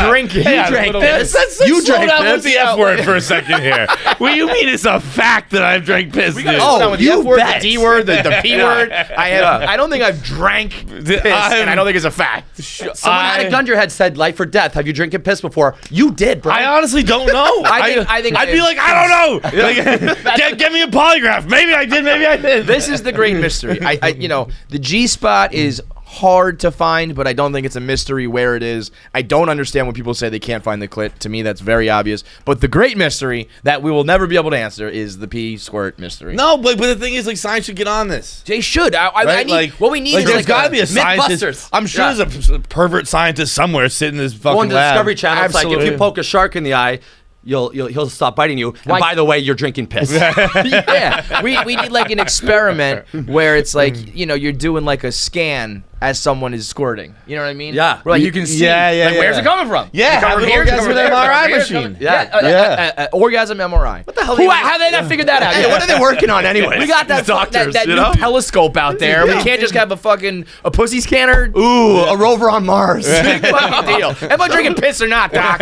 drinking, Yeah, you drank let's- piss. let's You slow drank down with piss? the F word for a second here. What do you mean it's a fact that I've drank piss? dude? Slow down with the you F word, bet. the D word, the P word. I don't think I've drank piss, and I don't think it's a fact. Someone had a gun to your head, said life or death. Have you drinking piss before? You did, bro. I honestly don't know. I think I'd be like, I don't know. Like, get me a polygraph. Maybe I did. Maybe I did. This is the great mystery. The G spot is hard to find, but I don't think it's a mystery where it is. I don't understand when people say they can't find the clit. To me, that's very obvious. But the great mystery that we will never be able to answer is the pee squirt mystery. No, but the thing is, like, science should get on this. They should. I need, Like, what we need like, is there's got to be a scientist. Mythbusters. I'm sure there's a pervert scientist somewhere sitting in this fucking Going to lab. Discovery Channel, it's like if Absolutely. you poke a shark in the eye, he'll stop biting you. And Why- by the way, you're drinking piss. Yeah, we need like an experiment where it's like, you know, you're doing like a scan as someone is squirting. You know what I mean? Yeah. Where, like, you can see. Yeah, like, where's it coming from? Yeah, It's coming have from an here, it's orgasm coming with from there, MRI from here, it's machine. coming- Yeah. Orgasm MRI. What the hell? How they not figured that out? Hey, what are they working on anyway? We got that, that you new know? telescope out there. We can't just have a pussy scanner. Ooh, a rover on Mars. Big fucking deal. Am I drinking piss or not, Doc?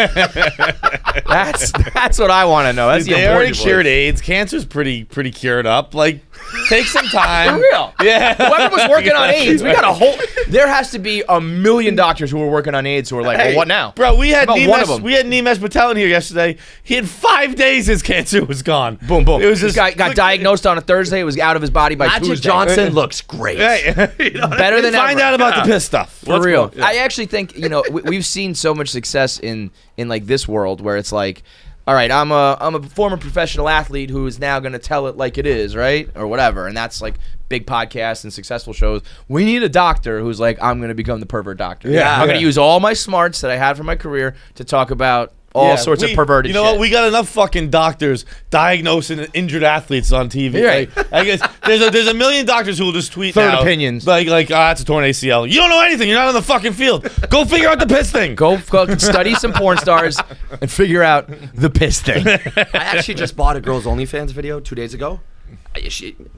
That's what I want to know. That's the They already important cured part. AIDS. Cancer's pretty cured up. Like, take some time. For real. Yeah. Whoever was working on AIDS, we got a whole. There has to be a million doctors who were working on AIDS who were like, well, what now? Bro, we had About one of Nimesh, them. we had Nimesh Patel in here yesterday. He had 5 days his cancer was gone. Boom, boom. It was This just guy got diagnosed on a Thursday. It was out of his body by Magic Tuesday. Johnson looks great. Hey, Better than find ever. out about the piss stuff. For Let's real. go. Yeah. I actually think, you know, we've seen so much success in like this world where it's like, all right, I'm a former professional athlete who is now going to tell it like it is, right? Or whatever. And that's like big podcasts and successful shows. We need a doctor who's like, I'm going to become the pervert doctor. Yeah. I'm going Yeah. to use all my smarts that I had from my career to talk about all Yeah, sorts of we- perverted You know shit. what? We got enough fucking doctors diagnosing injured athletes on TV. Right. Like, I guess there's a million doctors who will just tweet Third now, opinions. Like that's a torn ACL. You don't know anything. You're not on the fucking field. Go figure out the piss thing. Go study some porn stars and figure out the piss thing. I actually just bought a girl's OnlyFans video 2 days ago.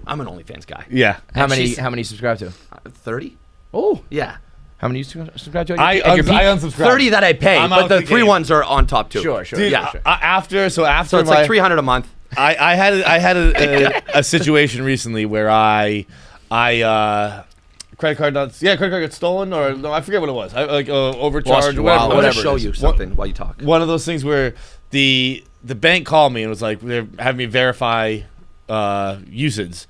I'm an OnlyFans guy. Yeah. How And many she's- you subscribe to? 30? Oh. Yeah. How many you subscribe to? I at your peak? unsubscribed. 30 that I pay, I'm but out the the three game. ones are on top too. Sure. Dude, Yeah. after So it's my, like $300 a month. I had a situation recently where credit card got stolen, or no, I forget what it was. I overcharged, Wow, whatever. I'm gonna whatever it show is. you something while you talk. One of those things where the bank called me and was like, they're having me verify usage.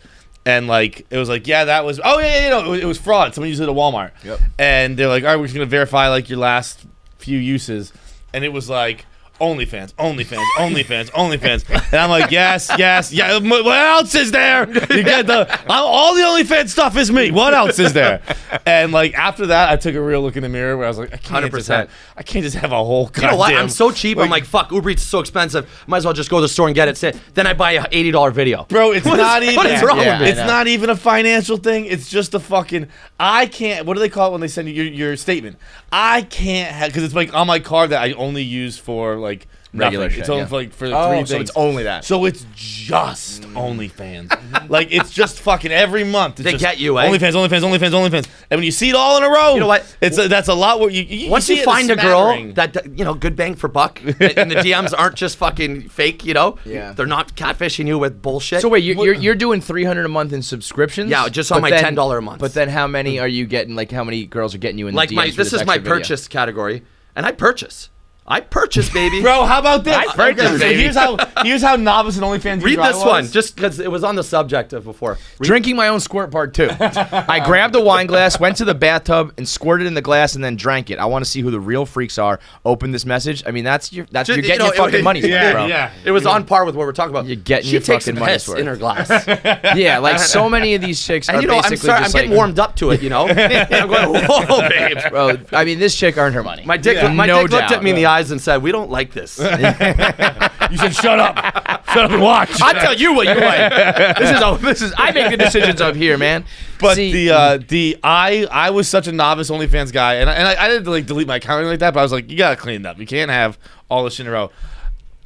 And like it was like, yeah, that was it was fraud. Someone used it at Walmart. Yep. And they're like, all right, we're just gonna verify like your last few uses. And it was like OnlyFans. And I'm like, yes. What else is there? You get all the OnlyFans stuff is me. What else is there? And like after that, I took a real look in the mirror where I was like, I can't just have a whole. You know what? goddamn- I'm so cheap. I'm like, fuck, Uber Eats is so expensive. Might as well just go to the store and get it. Then I buy a $80 video. Bro, it's not even. what is wrong Yeah, with me? It's not even a financial thing. It's just a fucking. I can't. What do they call it when they send you your statement? I can't have because it's like on my card that I only use for like Regular nothing. shit, It's only yeah. for like for Oh, three so things. it's only that. So it's just OnlyFans. Like it's just fucking every month. It's They just get you, eh? OnlyFans. And when you see it all in a row, You know what? That's a lot. Where you Once see you it find a smattering. girl that good bang for buck, and the DMs aren't just fucking fake, Yeah. they're not catfishing you with bullshit. So wait, you're doing $300 a month in subscriptions? Yeah, just on But my then- $10 a month. But then how many are you getting? Like how many girls are getting you in like the DMs? this is my purchase category, and I purchase, baby. Bro, how about this? purchased, So baby. here's how novice and OnlyFans Read user I this was. one, just because it was on the subject of before. Drinking my own squirt part 2. I grabbed a wine glass, went to the bathtub, and squirted in the glass, and then drank it. I want to see who the real freaks are. Open this message. I mean, you're getting your fucking money's worth, bro. Yeah. It was on par with what we're talking about. You're getting she your takes fucking money's piss worth. in her glass. Yeah, like so many of these chicks And are you know, I'm basically sorry, I'm just getting like, warmed up to it, And I'm going, whoa, babe. bro. I mean, this chick earned her money. My dick, No looked doubt. at me in the eyes and said, "We don't like this." You said shut up and watch. I'll tell you what you like. This is I make the decisions up here, man. But See, I was such a novice OnlyFans guy, and I didn't like delete my account or anything like that. But I was like, you gotta clean it up. You can't have all this shit in a row.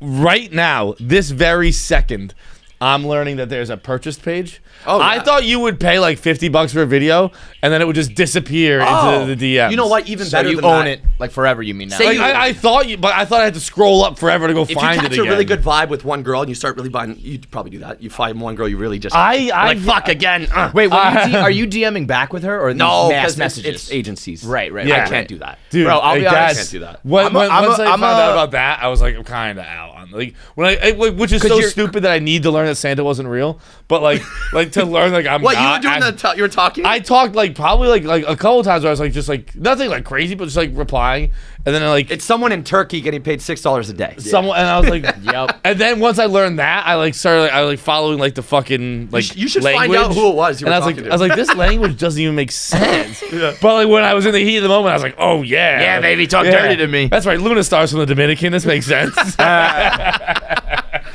Right now, this very second, I'm learning that there's a purchase page. Oh, I yeah. thought you would pay like $50 for a video, and then it would just disappear into the DMs. You know what? Even so better you than own that. it like forever. You mean now? Say Like, you- I thought I had to scroll up forever to go If you find it catch again. a really good vibe with one girl and you start really buying, you'd probably do that. You find one girl you really just I like fuck again. Wait, are you DMing back with her or no, mass because messages? it's agencies. Right. Yeah. I can't do that. Dude, Bro, I'll be like, honest. that's- I can't do that. Once I I'm found a- out about that, I was like, I'm kind of out on like which is Because so you're- stupid that I need to learn that Santa wasn't real, but like to learn like I'm What not. you were doing? You were talking. I talked like probably like a couple times where I was like just like nothing like crazy, but just like replying, and then like It's someone in Turkey getting paid $6 a day. someone, and I was like, Yep. And then once I learned that, I like started I was like following like the fucking like You should language. find out who it was you and were I was talking like, to. I was like, this language doesn't even make sense. But like when I was in the heat of the moment, I was like, oh yeah, Yeah, baby, talk dirty to me. That's right, Luna Star's from the Dominican. This makes sense.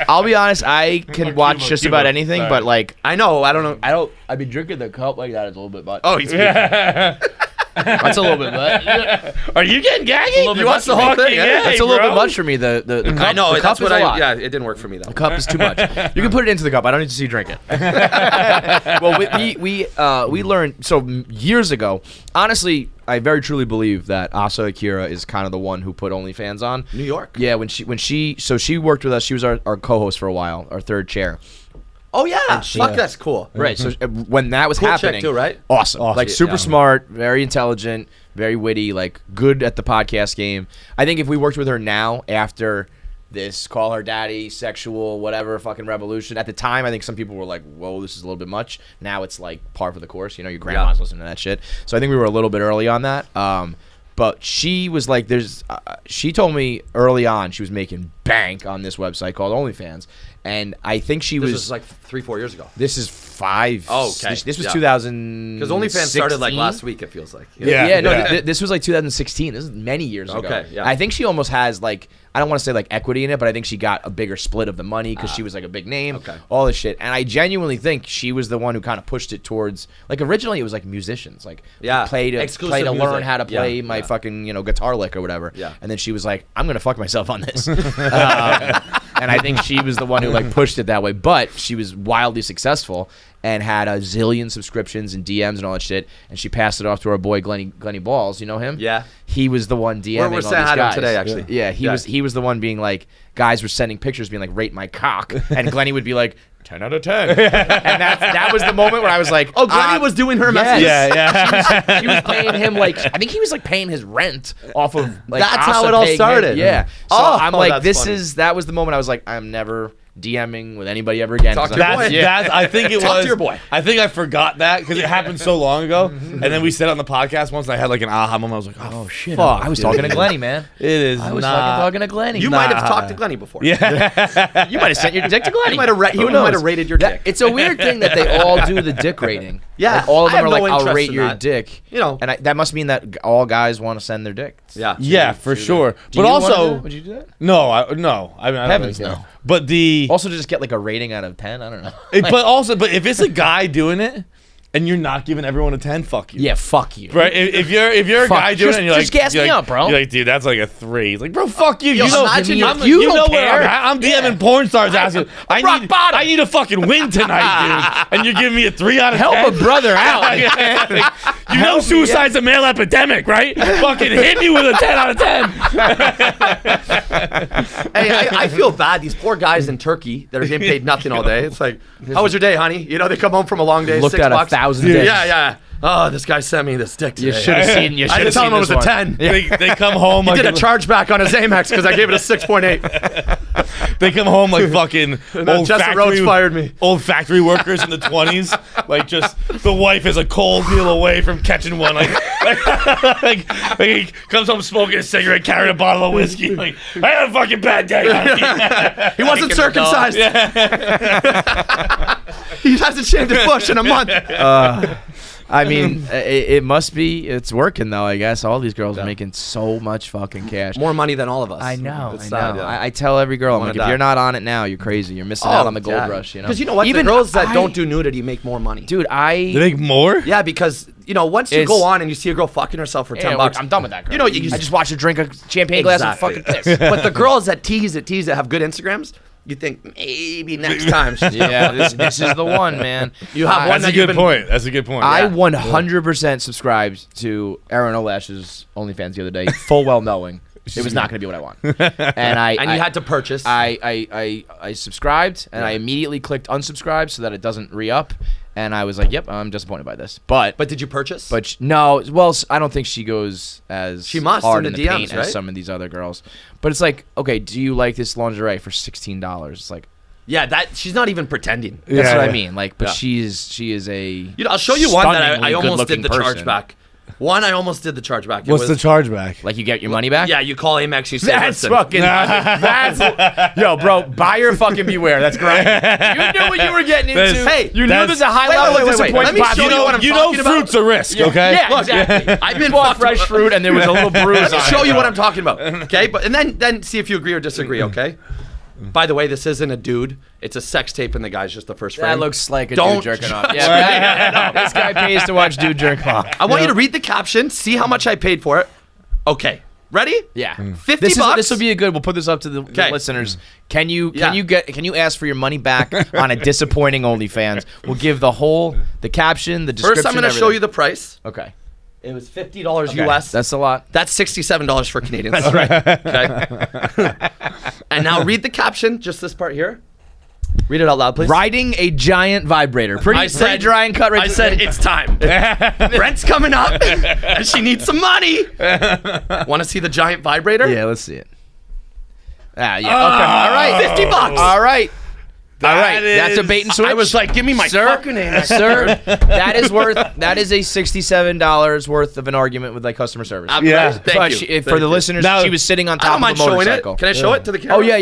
I'll be honest, I can watch Cuba, just Cuba. about anything, Sorry. but like I know. I don't know. I've been drinking the cup like that. It's a little bit much. Oh, he's. That's a little bit much. Are you getting gaggy? You watched the whole thing, yeah? That's a little bit much for me. The cup. I know. The That's cup what is a lot. Yeah, it didn't work for me though. The cup is too much. You can put it into the cup. I don't need to see you drink it. Well, we learned years ago. Honestly, I very truly believe that Asa Akira is kind of the one who put OnlyFans on. New York. Yeah, when she worked with us. She was our co-host for a while, our third chair. Oh yeah. Fuck, that's cool. Right. So when that was Cool happening, chick too, right? Awesome. Like super Yeah. smart, very intelligent, very witty, like good at the podcast game. I think if we worked with her now after this call her daddy, sexual, whatever fucking revolution, at the time I think some people were like, whoa, this is a little bit much. Now it's like par for the course. You know, your grandma's listening to that shit. So I think we were a little bit early on that. But she was like, she told me early on she was making bank on this website called OnlyFans. And I think This was like 3-4 years ago. This is 5. Oh, okay. This was Yeah. 2000. Because OnlyFans started like last week. It feels like. Yeah. No, this was like 2016. This is many years ago. Okay, yeah. I think she almost has like, I don't want to say like equity in it, but I think she got a bigger split of the money because she was like a big name. Okay. All this shit. And I genuinely think she was the one who kind of pushed it towards, like originally it was like musicians, like Yeah. play to Exclusive learn music. how to play Yeah, my yeah. fucking guitar lick or whatever. Yeah. And then she was like, I'm gonna fuck myself on this. And I think she was the one who like pushed it that way. But she was wildly successful and had a zillion subscriptions and DMs and all that shit. And she passed it off to our boy Glenny Balls. You know him? Yeah. He was the one DMing We're all saying these hi to him guys. today, actually. Yeah, he was the one being like, guys were sending pictures being like, rate my cock. And Glenny would be like, 10 out of 10. And that was the moment where I was like, Oh, Glenny was doing her messages. Yeah. She was paying him like, I think he was like paying his rent off of like That's how Asa it all paying him. started. Yeah. So Oh, I'm like, that's funny. that was the moment I was like, I'm never DMing with anybody ever again. Talk 'Cause to I'm- your boy. That's, I think it Talk was. to your boy. I think I forgot that because it happened so long ago. And then we said it on the podcast once, and I had like an aha moment. I was like, oh shit. Fuck, I was talking to Glenny, man. It is I was not. fucking talking to Glenny. You might have talked to Glenny before. Yeah. You might have sent your dick to Glenny. He might have Who might knows? have rated your dick. It's a weird thing that they all do the dick rating. Yeah, Like, all of I them have are no like, I'll interest rate in your that. dick. You know. And that must mean that all guys want to send their dicks. Yeah. Yeah, for sure. Do But you wanna do also, that? Would you do that? no. I mean, I don't Heavens, really care. no. But the Also, to just get like a rating out of 10. I don't know. but if it's a guy doing it and you're not giving everyone a 10, fuck you. Yeah, fuck you. Right, if you're a Fuck. guy doing Just- it, and you're just like, gas you're me like- up, bro. You're like, dude, that's like a 3. He's like, bro, fuck you. Yo, You know, imagine you know don't where care. I'm DMing porn stars asking. I need a fucking win tonight, dude. And you're giving me a 3 out of 10. Help a brother out. You know, suicide's a male epidemic, right? Fucking hit me with a 10 out of 10. Hey, I feel bad. These poor guys in Turkey that are getting paid nothing all day. It's like, how was your day, honey? You know, they come home from a long day. Looked $6. at 1,000 dicks. Yeah, yeah. Oh, this guy sent me this dick today. You should have seen. You I should didn't have tell seen him it was this a one. 10. They come home He like did a chargeback on his Amex because I gave it a 6.8. They come home like fucking old Jessica Rhodes fired me. Old factory workers in the 20s. Like just the wife is a cold deal away from catching one. Like he comes home smoking a cigarette, carrying a bottle of whiskey. Like I had a fucking bad day. honey." He wasn't circumcised. He hasn't shaved his bush in a month. I mean, it must be. It's working though. I guess all these girls are making so much fucking cash. More money than all of us. I know. It's I sad, know. yeah. I tell every girl, I'm Wanna like, if die. you're not on it now, you're crazy. You're missing out on the gold rush. You know. Because you know what? Even the girls that I- don't do nudity make more money. Dude, They make more? Yeah, because you know, once you It's- go on and you see a girl fucking herself for $10, I'm done with that girl. You know, you I just watched her drink a champagne glass and Exactly. fucking piss. But the girls that tease it, have good Instagrams. You think maybe next time. Yeah, this is the one, man. You have one That's a that you've good been. point. That's a good point. I Yeah. 100% subscribed to Aaron Olash's OnlyFans the other day, full well knowing it was not going to be what I want. And You had to purchase. I subscribed and I immediately clicked unsubscribe so that it doesn't re-up. And I was like, yep, I'm disappointed by this. But But did you purchase? no, well, I don't think she goes as She must hard in in the the paint DMs, right? as some of these other girls. But it's like, okay, do you like this lingerie for $16? It's like, Yeah, that she's not even pretending. That's Yeah, what yeah. I mean. Like, but Yeah. she is a. You know, I'll show you one that I stunningly almost did good-looking the person. chargeback. One I almost did the chargeback. It What's the was- chargeback? Like, you get your money back. Yeah, you call Amex, you say, That's listen. fucking. That's yo, bro. Buyer fucking beware. That's great. You knew what you were getting into. That's- Hey, you knew that's- there's a high wait, level wait, of wait, wait. disappointment. Let me show you what I'm you talking know about. fruit's a risk, okay? Yeah, exactly. I've been bought fucked fresh with- fruit and there was a little bruise. Let me on show it. you what I'm talking about. Okay, but and then see if you agree or disagree. Okay. By the way, this isn't a dude. It's a sex tape, and the guy's just the first frame. That looks like a Don't dude jerking off. judge Yeah, this guy pays to watch dude jerk off. I want you to read the caption, see how much I paid for it. Okay, ready? Yeah, $50. This will be a good. We'll put this up to the Okay. listeners. Can you Yeah. ask for your money back on a disappointing OnlyFans? We'll give the caption, the description. First, I'm going to show you the price. Okay, It was $50 US. that's a lot. That's $67 for Canadians. That's right. Okay. And now read the caption, just this part here. Read it out loud, please. Riding a giant vibrator. Pretty dry and cut. Right I said it's time. Rent's coming up, and she needs some money. Want to see the giant vibrator? Yeah, let's see it. Ah, yeah. Okay. All right. $50. All right. All right. That That's a is- bait and switch. I was like, give me my fucking name. Sir, that is a $67 worth of an argument with like customer service. Yeah. Thank But you. for the listeners, Now- she was sitting on I don't top mind of a showing it. motorcycle. Can I show it to the camera? Oh yeah.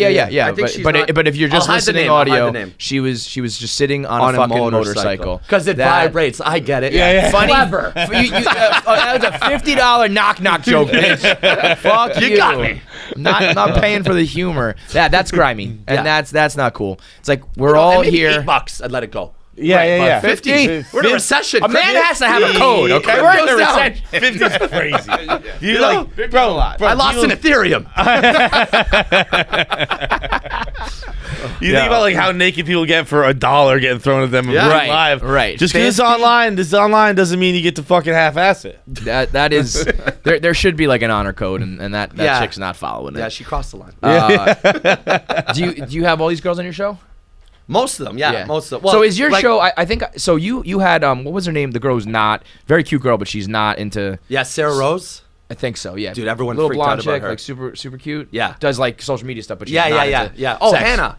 I think she's But not- but if you're just I'll hide the listening name, I'll hide the audio, name. she was just sitting on a fucking motorcycle. Because it That- vibrates. I get it. Yeah. Funny. Clever. That was a $50 knock joke, bitch. Fuck you. You got me. Not paying for the humor. That's grimy, and Yeah. that's not cool. It's like we're all maybe here. $8. I'd let it go. Yeah. 50. We're in a recession. A man has to have a code, okay? It We're in a goes down. recession. 50's crazy. You know, like, bro, I lost you an Ethereum. You think about like how naked people get for $1 getting thrown at them Yeah. Right, live. right. Just because it's online, this online doesn't mean you get to fucking half-ass it. That is there should be like an honor code, and that Yeah. chick's not following Yeah, it. she crossed the line. Do you have all these girls on your show? Most of them, yeah. Most of them. so is your like- show? I think so. You had what was her name? The girl who's not very cute girl, but she's not into. Yeah, Sarah Rose. I think so. Yeah, Dude, everyone little freaked blonde out about chick, her. like super cute. Yeah. does like social media stuff, but she's Yeah, not yeah. into Oh, sex. Hannah.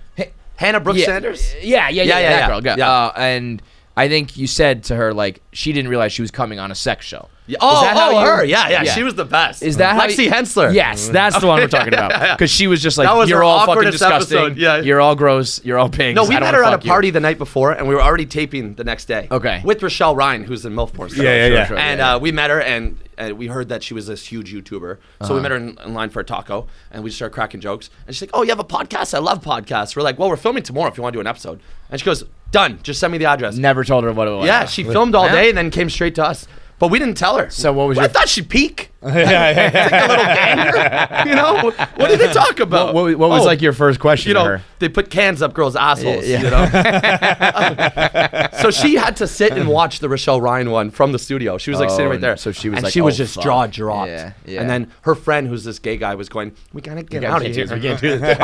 Hannah Brooks Yeah. Sanders? Yeah, that yeah. girl. Yeah. Yeah. And I think you said to her like she didn't realize she was coming on a sex show. Yeah. Is that how you- Her. Yeah. Yeah. She was the best. Is that how Lexi you- Hensler? Yes, that's the one we're talking about. Because she was just like, That was you're her all fucking awkwardest disgusting. episode, yeah. You're all gross. You're all pigs. No, we I don't met her wanna at a fuck you." party the night before, and we were already taping the next day. Okay. With Rochelle Ryan, who's in MILF Porn. Yeah. Sure, And yeah. we met her, and we heard that she was this huge YouTuber. So we met her in line for a taco, and we just started cracking jokes. And she's like, "Oh, you have a podcast? I love podcasts." We're like, "Well, we're filming tomorrow if you want to do an episode." And she goes, "Done. Just send me the address." Never told her what it was. Yeah, she filmed all Yeah. day and then came straight to us. But we didn't tell her. So what was I your- thought she'd peek. yeah. Like a little ganger. You know? What did they talk about? What was like your first question You to know, her? they put cans up girls' assholes. Yeah. You know. So she had to sit and watch the Rochelle Ryan one from the studio. She was like sitting right there. so she was and like, she was "Oh, just fuck." jaw dropped. Yeah. And then her friend, who's this gay guy, was going, "We gotta get can't out of take here. this, we We can't do this."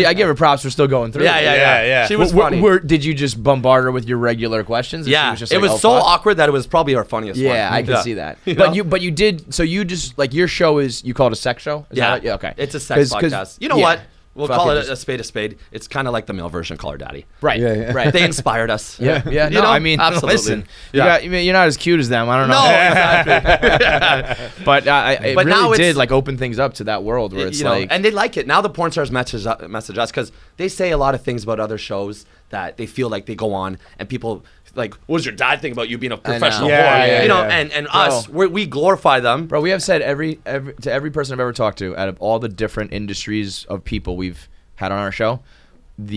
I give her props for still going through. Yeah, it. Yeah. She was Were- funny. did you just bombard her with your regular questions? and she Yeah, just it like, was "Oh, so fuck"? awkward that it was probably our funniest one. Yeah, I can Yeah. see that. You But know? you did. So you just like your show is you call it a sex show? Is that Yeah. right? Yeah. Okay. It's a sex 'Cause- podcast. You know yeah. what? We'll Fuck call it, it just- a spade a spade. It's kind of like the male version of Call Her Daddy. Right. Yeah. Right. They inspired us. Yeah. You No, know? I mean, Absolutely. listen. Yeah. You're not as cute as them. I don't know. No, exactly. But it But now really it's- did like open things up to that world where it's You know, like. and they like it. Now the porn stars message us because they say a lot of things about other shows that they feel like they go on and people like, what does your dad think about you being a professional Yeah, whore? yeah, you know, yeah. and us, we glorify them. Bro, we have said to every person I've ever talked to, out of all the different industries of people we've had on our show,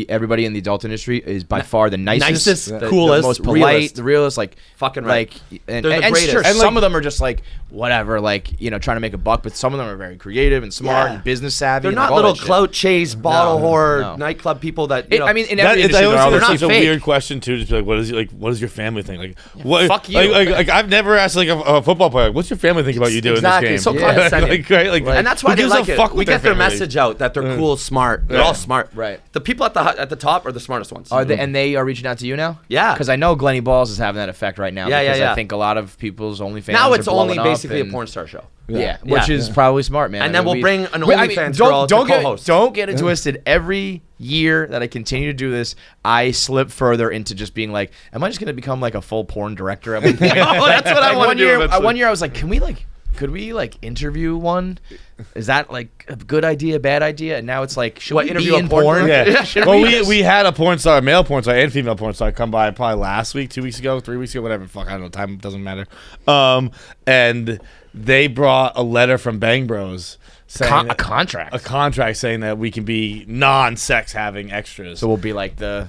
everybody in the adult industry is by far the nicest, the coolest, most polite, realest. the realest, like Fucking right. like, and, They're the and greatest. sure, And, some of them are just like whatever, like trying to make a buck, but some of them are very creative and smart Yeah. and business savvy. They're and not like all little that shit. clout chase, bottle whore, no. nightclub people that, you know. I mean, in That every is, I industry, always they're all think the that's not such a fake. weird question too. Just be like, what does your family think? Like, what? fuck you. Like, I've never asked like a football player, like, what's your family think about you doing Exactly, this game? so condescending. like, right, like, and that's why who they gives a like it. fuck We what get their family message out that they're cool, smart. They're Yeah. all smart. Right. The people at the top are the smartest ones. Are they, and they are reaching out to you now? Yeah. Because I know Glenny Balls is having that effect right now. Yeah, because yeah. I think a lot of people's OnlyFans now are it's only blowing up basically a and- porn star show. Yeah, Yeah. which is probably smart, man. And I then mean, we'll bring an I mean, OnlyFans girl to don't co-host. Don't get it twisted. Every year that I continue to do this, I slip further into just being like, am I just gonna become like a full porn director at one point? Oh, that's what I want to do. One year I was like, could we interview one? Is that like a good idea, bad idea? And now it's like, should we interview be a in porn porn? director? Yeah. Well, we had a porn star, male porn star and female porn star come by probably last week, 2 weeks ago, 3 weeks ago, whatever. Fuck, I don't know. Time doesn't matter. And they brought a letter from Bang Bros saying A contract. a contract saying that we can be non-sex having extras. So we'll be like the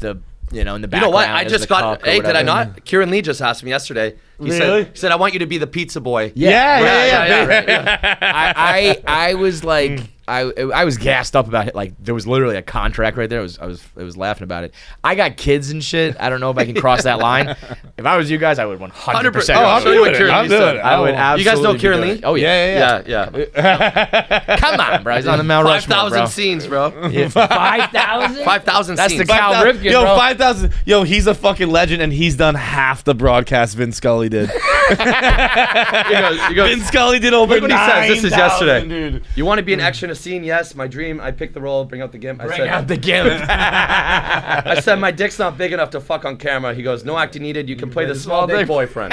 in the background. You know what? I as just the got. cock or Hey, did I whatever. not? Kieran Lee just asked me yesterday. He Really? said, I want you to be the pizza boy. Yeah. right, yeah. I was like, I was gassed up about it. Like there was literally a contract right there. I was laughing about it. I got kids and shit. I don't know if I can cross that line. If I was you guys, I would 100%. 100%. Oh, I'll I'm show you what doing it. Kieran I'm Lee doing said. it. I would You guys absolutely. know Kieran be Lee? doing it. Oh yeah. Yeah. Come on, bro. He's on the Mount Rushmore, 5,000 bro. scenes, bro. 5,000? 5,000 That's scenes. the Cal Ripken, Yo, bro. 5,000. Yo, he's a fucking legend, and he's done half the broadcast Vin Scully did. He goes, Vin Scully did over Look what he says. This is 9,000, yesterday. dude. You want to be an extra in a scene? Yes. My dream. I picked the role. Bring out the gimp. Bring out the gimp. I said my dick's not big enough to fuck on camera. He goes, no acting needed. You can play the small dick boyfriend.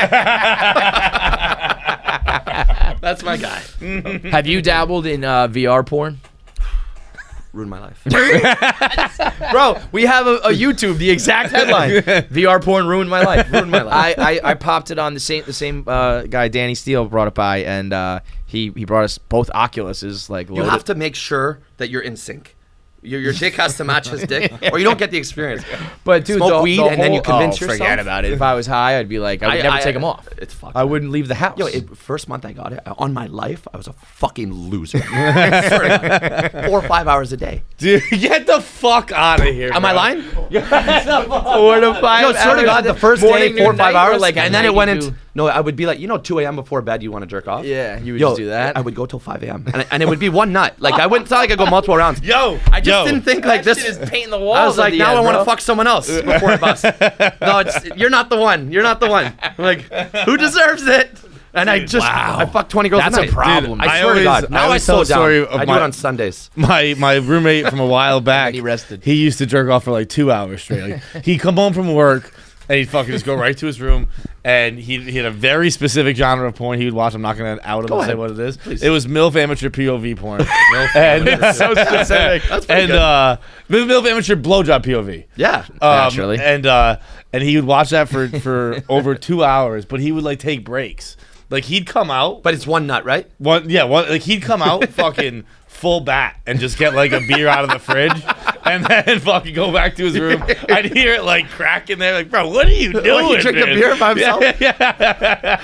That's my guy. Have you dabbled in VR porn? Ruined my life. Bro, we have a YouTube, the exact headline. VR porn ruined my life. Ruined my life. I popped it on the same guy, Danny Steele, brought it by, and he brought us both Oculuses. Like You have to make sure that you're in sync. Your dick has to match his dick, or you don't get the experience. but dude, smoke the weed whole, and then you convince yourself. Forget about it. If I was high, I'd be like, I would never take them off. It's fucked. I wouldn't leave the house. Yo, first month I got it, on my life, I was a fucking loser. I swear to God. 4 or 5 hours a day. Dude, get the fuck out of here. Am I lying? 4 to 5. No, swear to God, the first morning, day, 4 or 5 noon, night, hours, or like and then it went 92. into. No, I would be like, 2 a.m. before bed, you want to jerk off? Yeah, you would Yo, just do that. I would go till 5 a.m. And it would be one nut. Like, I wouldn't, it's not like I go multiple rounds. Yo, I just didn't think like this. Shit is painting the walls. I was like, at the now end, I want to bro. fuck someone else before I bust. No, you're not the one. You're not the one. I'm like, who deserves it? And I just, I fucked 20 girls That's a a night. problem. I I swear to always- God. I Now I always tell slow a story down. of I do my- it on Sundays. My roommate from a while back, he rested. he used to jerk off for like 2 hours straight. Like, he'd come home from work and he'd fucking just go right to his room, and he had a very specific genre of porn he would watch. I'm not gonna out him and say what it is. It was MILF amateur POV porn. and so specific. That's pretty and MILF amateur blowjob POV. Yeah. Naturally. And he would watch that for over 2 hours, but he would like take breaks. Like he'd come out, But it's one nut, right? like he'd come out fucking full bat and just get like a beer out of the fridge and then fucking go back to his room. I'd hear it like cracking there, like, bro, what are you doing? He drink the man?" beer by himself? Yeah.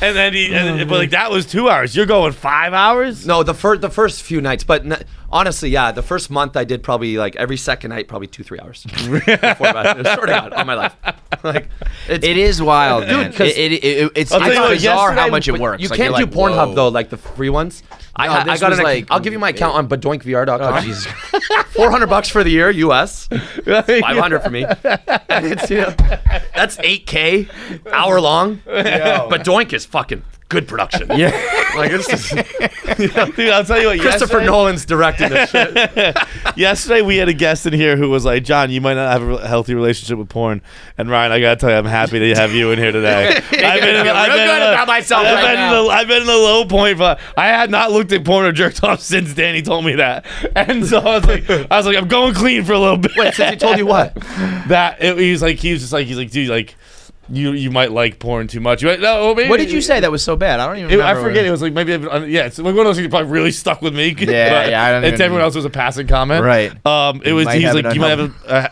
And then but like that was 2 hours. You're going 5 hours? No, the first few nights, but honestly, yeah, the first month I did probably like every second night, probably 2-3 hours. Before bed. Swear to God, all my life. Like, It is wild, dude. 'cause It's I'll tell you what, bizarre how yesterday- much it but works. You Like, can't you're do like, Pornhub whoa. though, like the free ones. I this got was like- I'll give you my account on badoinkvr.com. Oh, Jesus. $400 for the year, US. 500 for me. And it's, that's 8K, hour long. But Doink is fucking good production. Yeah. Like it's just, Dude, I'll tell you what, Christopher yesterday- Nolan's directing this shit. Yesterday we had a guest in here who was like, John, you might not have a healthy relationship with porn. And Ryan, I gotta tell you, I'm happy to have you in here today. I've been in the low point, but I had not looked at porn or jerked off since Danny told me that. And so I was like, I'm going clean for a little bit. Wait, since he told you what? He's like, dude, like, you might like porn too much. No, maybe, What did you say that was so bad? I don't even I remember. forget. It was like maybe it's like one of those things that probably really stuck with me. Yeah, I don't And even- to everyone else, it was a passing comment. Right. It was might he's have like an you might have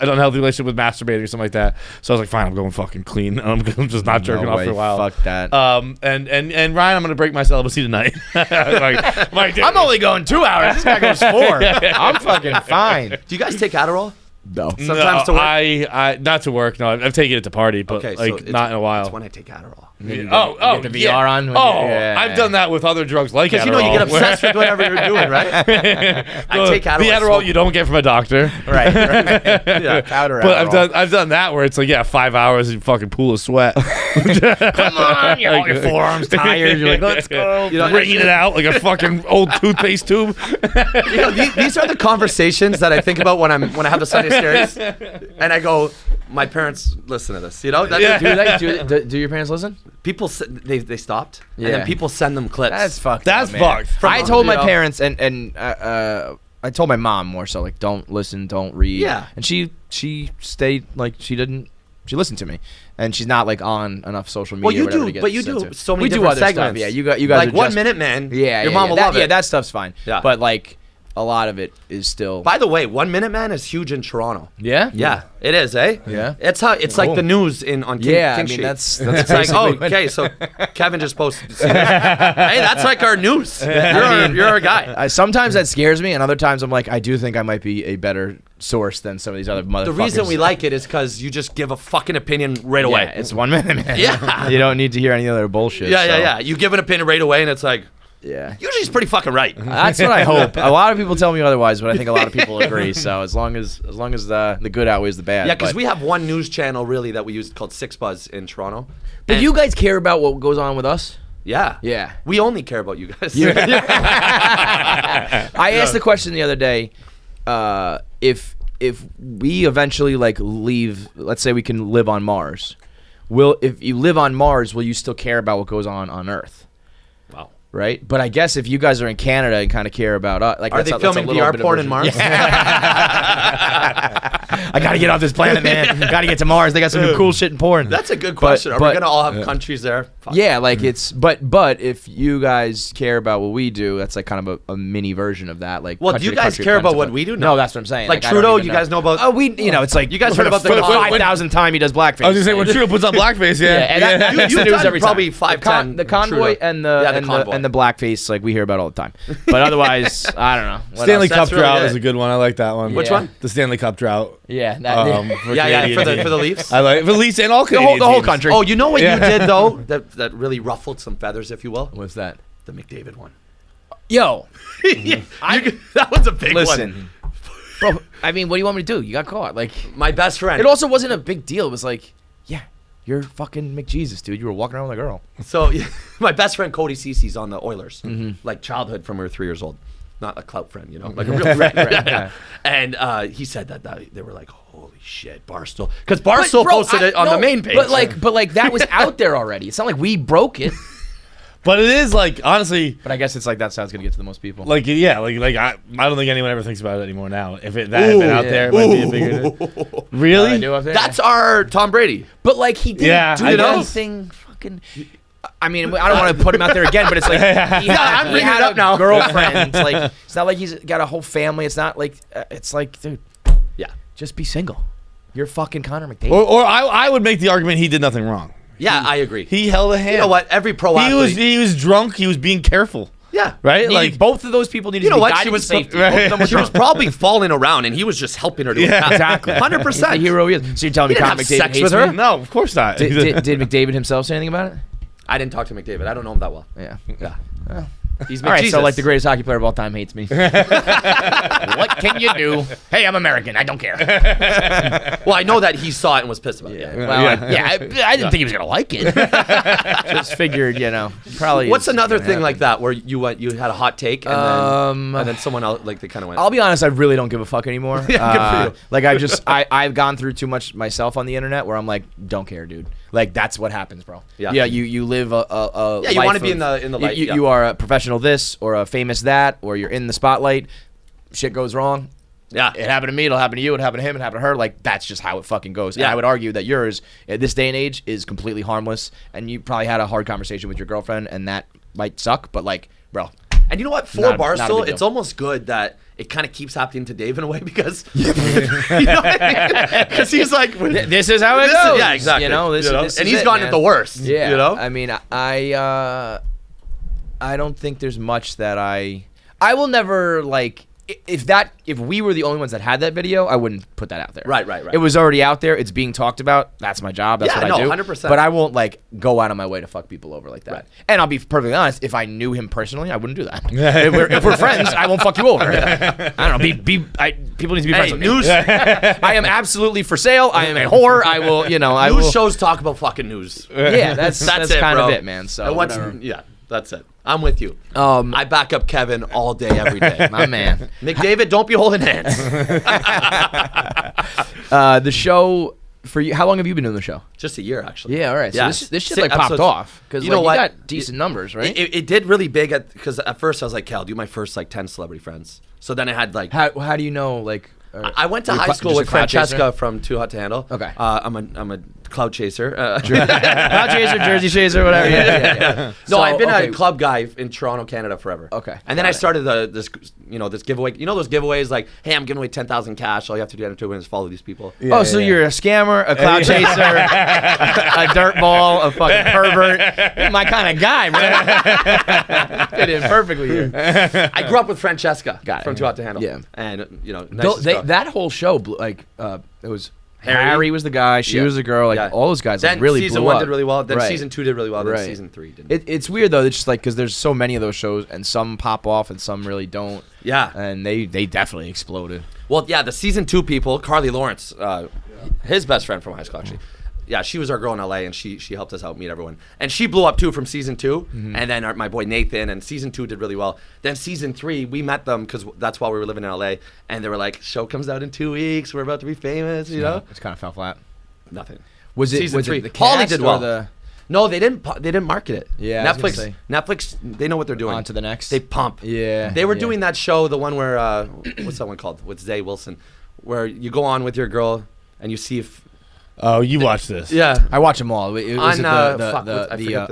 an unhealthy relationship with masturbating or something like that. So I was like, fine, I'm going fucking clean. I'm just not jerking off way, for a while. fuck that. And Ryan, I'm gonna break my celibacy tonight. I'm only going 2 hours. This guy goes 4. I'm fucking fine. Do you guys take Adderall? No. Sometimes to work? I not to work. No, I've taken it to party, but Okay, like so not in a while. It's when I take Adderall. And then you Oh, get the VR on. when Oh, you- yeah. I've done that with other drugs like Because Adderall. you get obsessed with whatever you're doing, right? I take Adderall. The Adderall smoke. you don't get from a doctor. Right. Yeah, powder But Adderall. I've done that where it's like 5 hours in fucking pool of sweat. Come on, all your forearms tired. You're like, let's go. You know, Wringing it out like a fucking old toothpaste tube. You know, these are the conversations that I think about when I have the Sunday scaries, and I go, my parents listen to this. You know, that, Yeah. Do your parents listen? people they stopped, and Yeah. then people send them clips. That's fucked. That's up, man. fucked. I told my you know. parents and I told my mom more so like don't listen, don't read. Yeah. And she stayed like she listened to me, and she's not like on enough social media. Well, you or whatever do, to get but you sent do to. so many we do different other segments. stuff. Yeah, you guys like are 1 just, minute, man. Yeah, your mom will love it. Yeah, that stuff's fine. Yeah. But like a lot of it is still. By the way, 1 minute, man, is huge in Toronto. Yeah. Yeah, it is, eh? Yeah. It's like the news on King, Yeah, King I mean Street. that's It's like, oh, basically- okay, so Kevin just posted. Hey, that's like our news. You're our guy. Sometimes that scares me, and other times I'm like, I do think I might be a better source than some of these other motherfuckers. The reason we like it is because you just give a fucking opinion right away. Yeah, it's 1 minute, man. Yeah. You don't need to hear any other bullshit. Yeah, so, yeah. You give an opinion right away, and it's like, Yeah. usually it's pretty fucking right. That's what I hope. A lot of people tell me otherwise, but I think a lot of people agree. So as long as the good outweighs the bad. Yeah, because but- we have one news channel really that we use called Six Buzz in Toronto. But And- you guys care about what goes on with us? Yeah. Yeah. We only care about you guys. I asked the question the other day, if we eventually like leave, let's say we can live on Mars, if you live on Mars, will you still care about what goes on Earth? Wow. Right, but I guess if you guys are in Canada and kind of care about us, like Are they filming VR porn in Mars? I gotta get off this planet, man. Gotta get to Mars. They got some new cool shit in porn. That's a good question. Are we but- gonna all have countries there? Fuck. Yeah, like it's but if you guys care about what we do, that's like kind of a mini version of that. Like, Well, do country you to guys country care kind of about stuff. what we do? No, that's what I'm saying. Like I don't Trudeau, even you guys know about? Oh, you know, it's like You guys heard about the for the con- 5,000th time he does blackface. I was gonna say when Trudeau puts on blackface, Yeah, and that makes the You've news done every time. probably 5-10 the convoy Trudeau. and the Yeah, the and convoy. the blackface, like we hear about all the time. But otherwise, I don't know. What Stanley else? Cup really drought good. is a good one. I like that one. Which Yeah. one? The Stanley Cup drought. Yeah, that, For Yeah, Canadian for the teams. Leafs. I like for Leafs and all the Canadian whole teams. country. Oh, you know what Yeah. you did though? That really ruffled some feathers, if you will. What's that? The McDavid one. Yo, That was a big one. listen, bro. I mean, what do you want me to do? You got caught. Like, My best friend. it also wasn't a big deal. It was like, yeah, you're fucking McJesus, dude. You were walking around with a girl. So my best friend Cody Cece's on the Oilers, like childhood from we were 3 years old, not a clout friend, you know, like a real friend. yeah. And he said that they were like, holy shit, Barstool, because Barstool Bro, posted it on the main page. But like that was out there already. It's not like we broke it. But it is like honestly, But I guess it's like that's how it's gonna get to the most people. like yeah, like I don't think anyone ever thinks about it anymore now. If that had been out yeah. there, it might be a bigger. Really? I do up there. that's our Tom Brady. But like he didn't Yeah, do I guess. anything fucking. I mean, I don't want to put him out there again, but it's like he I'm had bringing it up a now. girlfriend. Like it's not like he's got a whole family. It's not like it's like, dude, Yeah. just be single. You're fucking Connor McDavid. Or I would make the argument he did nothing wrong. Yeah, I agree. He held a hand. You know what? Every pro athlete. He was drunk. He was being careful. Yeah. Right. Needed- Like both of those people needed You know to be what? guided She was to safety. right. Both of them were She was drunk. probably falling around, and he was just helping her to Yeah, exactly. 100%. He's the hero he is. So you're telling me He didn't Connor have McDavid sex hates with her? me? no, of course not. Did McDavid himself say anything about it? I didn't talk to McDavid. I don't know him that well. Yeah. Yeah. He's All right, so McJesus. like the greatest hockey player of all time hates me. What can you do? Hey, I'm American. I don't care. Well, I know that he saw it and was pissed about it. Yeah. Well, I didn't think he was gonna like it. Just figured, probably. What's it's another gonna thing like happen. that where you had a hot take and then someone else like they kind of went. I'll be honest, I really don't give a fuck anymore. Yeah, good for you. Like I've gone through too much myself on the internet where I'm like, don't care, dude. Like that's what happens, bro. Yeah. Yeah. You live a Yeah, you life wanna be of- in the light, yeah. You are a professional this or a famous that or you're in the spotlight. Shit goes wrong. Yeah. It happened to me. It'll happen to you. It'll happen to him. It'll happen to her. Like that's just how it fucking goes. And Yeah. I would argue that yours at this day and age is completely harmless. And you probably had a hard conversation with your girlfriend, and that might suck. But like, bro, And you know what? For Not a Barstool, big it's deal. almost good that it kind of keeps happening to Dave in a way because you know what I mean? Because he's like, this is how it This is- goes. yeah, exactly. You know, this and is he's it, gotten man. it the worst. Yeah, you know. I mean, I don't think there's much that I will never like if we were the only ones that had that video, I wouldn't put that out there. Right. It was already out there. It's being talked about. That's my job. That's what I do. 100%. But I won't like go out of my way to fuck people over like that. Right. And I'll be perfectly honest. If I knew him personally, I wouldn't do that. if we're friends, I won't fuck you over. I don't know. People need to be friends with me. News. I am absolutely for sale. I am a whore. I will. News shows talk about fucking news. Yeah, that's it, kind bro. of it, man. So whatever. Yeah, that's it. I'm with you. I back up Kevin all day, every day. My man. McDavid, don't be holding hands. The show for you. How long have you been doing the show? Just a year, actually. Yeah, all right. So Yeah. this shit Six like popped episodes. off because You know what? got decent numbers, right? It did really big because at first I was like, "Okay, I'll do my first like 10 celebrity friends." So then I had like How do you know like? I went to you're high school just a with cloud Francesca chaser? from Too Hot to Handle. Okay. I'm a cloud chaser. Cloud chaser, jersey chaser, whatever. Yeah. No, So, I've been okay. a club guy in Toronto, Canada forever. Okay, And then got I it. started this giveaway. You know those giveaways like, hey, I'm giving away 10,000 cash. All you have to do to win is follow these people. So you're a scammer, a cloud chaser, a dirtball, a fucking pervert. You're my kind of guy, man. Fit in perfectly here. I grew up with Francesca Got it. from Too Hot to Handle. Yeah. And nice That whole show, it was Harry was the guy, she Yeah. was the girl, like Yeah. all those guys Then like, really season blew 1 up. did really well. Then Right. season 2 did really well. Then Right. season 3 didn't. It's weird though. It's just like because there's so many of those shows and some pop off and some really don't. Yeah. And they definitely exploded. Well, yeah, the season 2 people, Carly Lawrence, his best friend from high school, actually. Yeah, she was our girl in LA, and she helped us out meet everyone. And she blew up, too, from season 2. And then my boy Nathan, and season 2 did really well. Then season 3, we met them, because that's while we were living in LA. And they were like, show comes out in 2 weeks. We're about to be famous, you know? It's kind of fell flat. Nothing. Was it Season was 3. it the Holly cast did or well. the No, they didn't market it. Yeah, I was gonna Netflix. say. Netflix. They know what they're doing. on to the next? They pump. Yeah. They were yeah. doing that show, the one where what's that one called? With Zay Wilson, where you go on with your girl and you see if Oh, you watched this. yeah. I watch them all. It was On, I forget the name.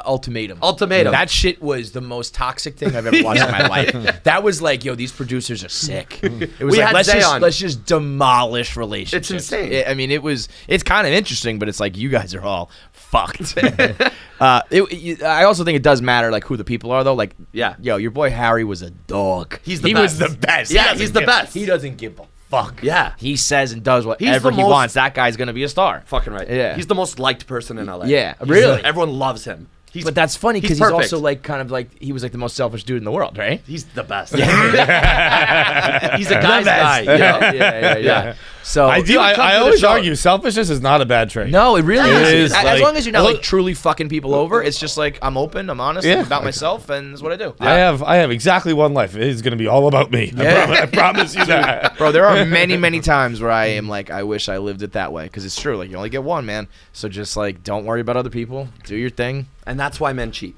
Ultimatum. Ultimatum. That shit was the most toxic thing I've ever watched in my life. That was like, yo, these producers are sick. It was We like, had Zay on. let's just demolish relationships. It's insane. I mean, it's kind of interesting, but it's like you guys are all fucked. I also think it does matter like who the people are though. Like, Yeah. yo, your boy Harry was a dog. He's the he best. was the best. Yeah, He doesn't he's the give- best. He doesn't give a fuck. Yeah. He says and does whatever the he most- wants. That guy's gonna be a star. Fucking right. Yeah. He's the most liked person in LA. Yeah, He's really? everyone loves him. But that's funny because he's perfect. also like kind of like he was like the most selfish dude in the world, right? He's the best. He's a guy's guy. You know? Yeah. So I You would come I to the always show. argue selfishness is not a bad trait. No, it really It is. is, As like- long as you're not like Look- truly fucking people over, it's just like I'm open, I'm honest Yeah. about myself, and it's what I do. I have exactly one life. It is going to be all about me. I promise you that. Bro, there are many, many times where I am like, I wish I lived it that way because it's true. Like you only get one, man. So just like, don't worry about other people. Do your thing. And that's why men cheat.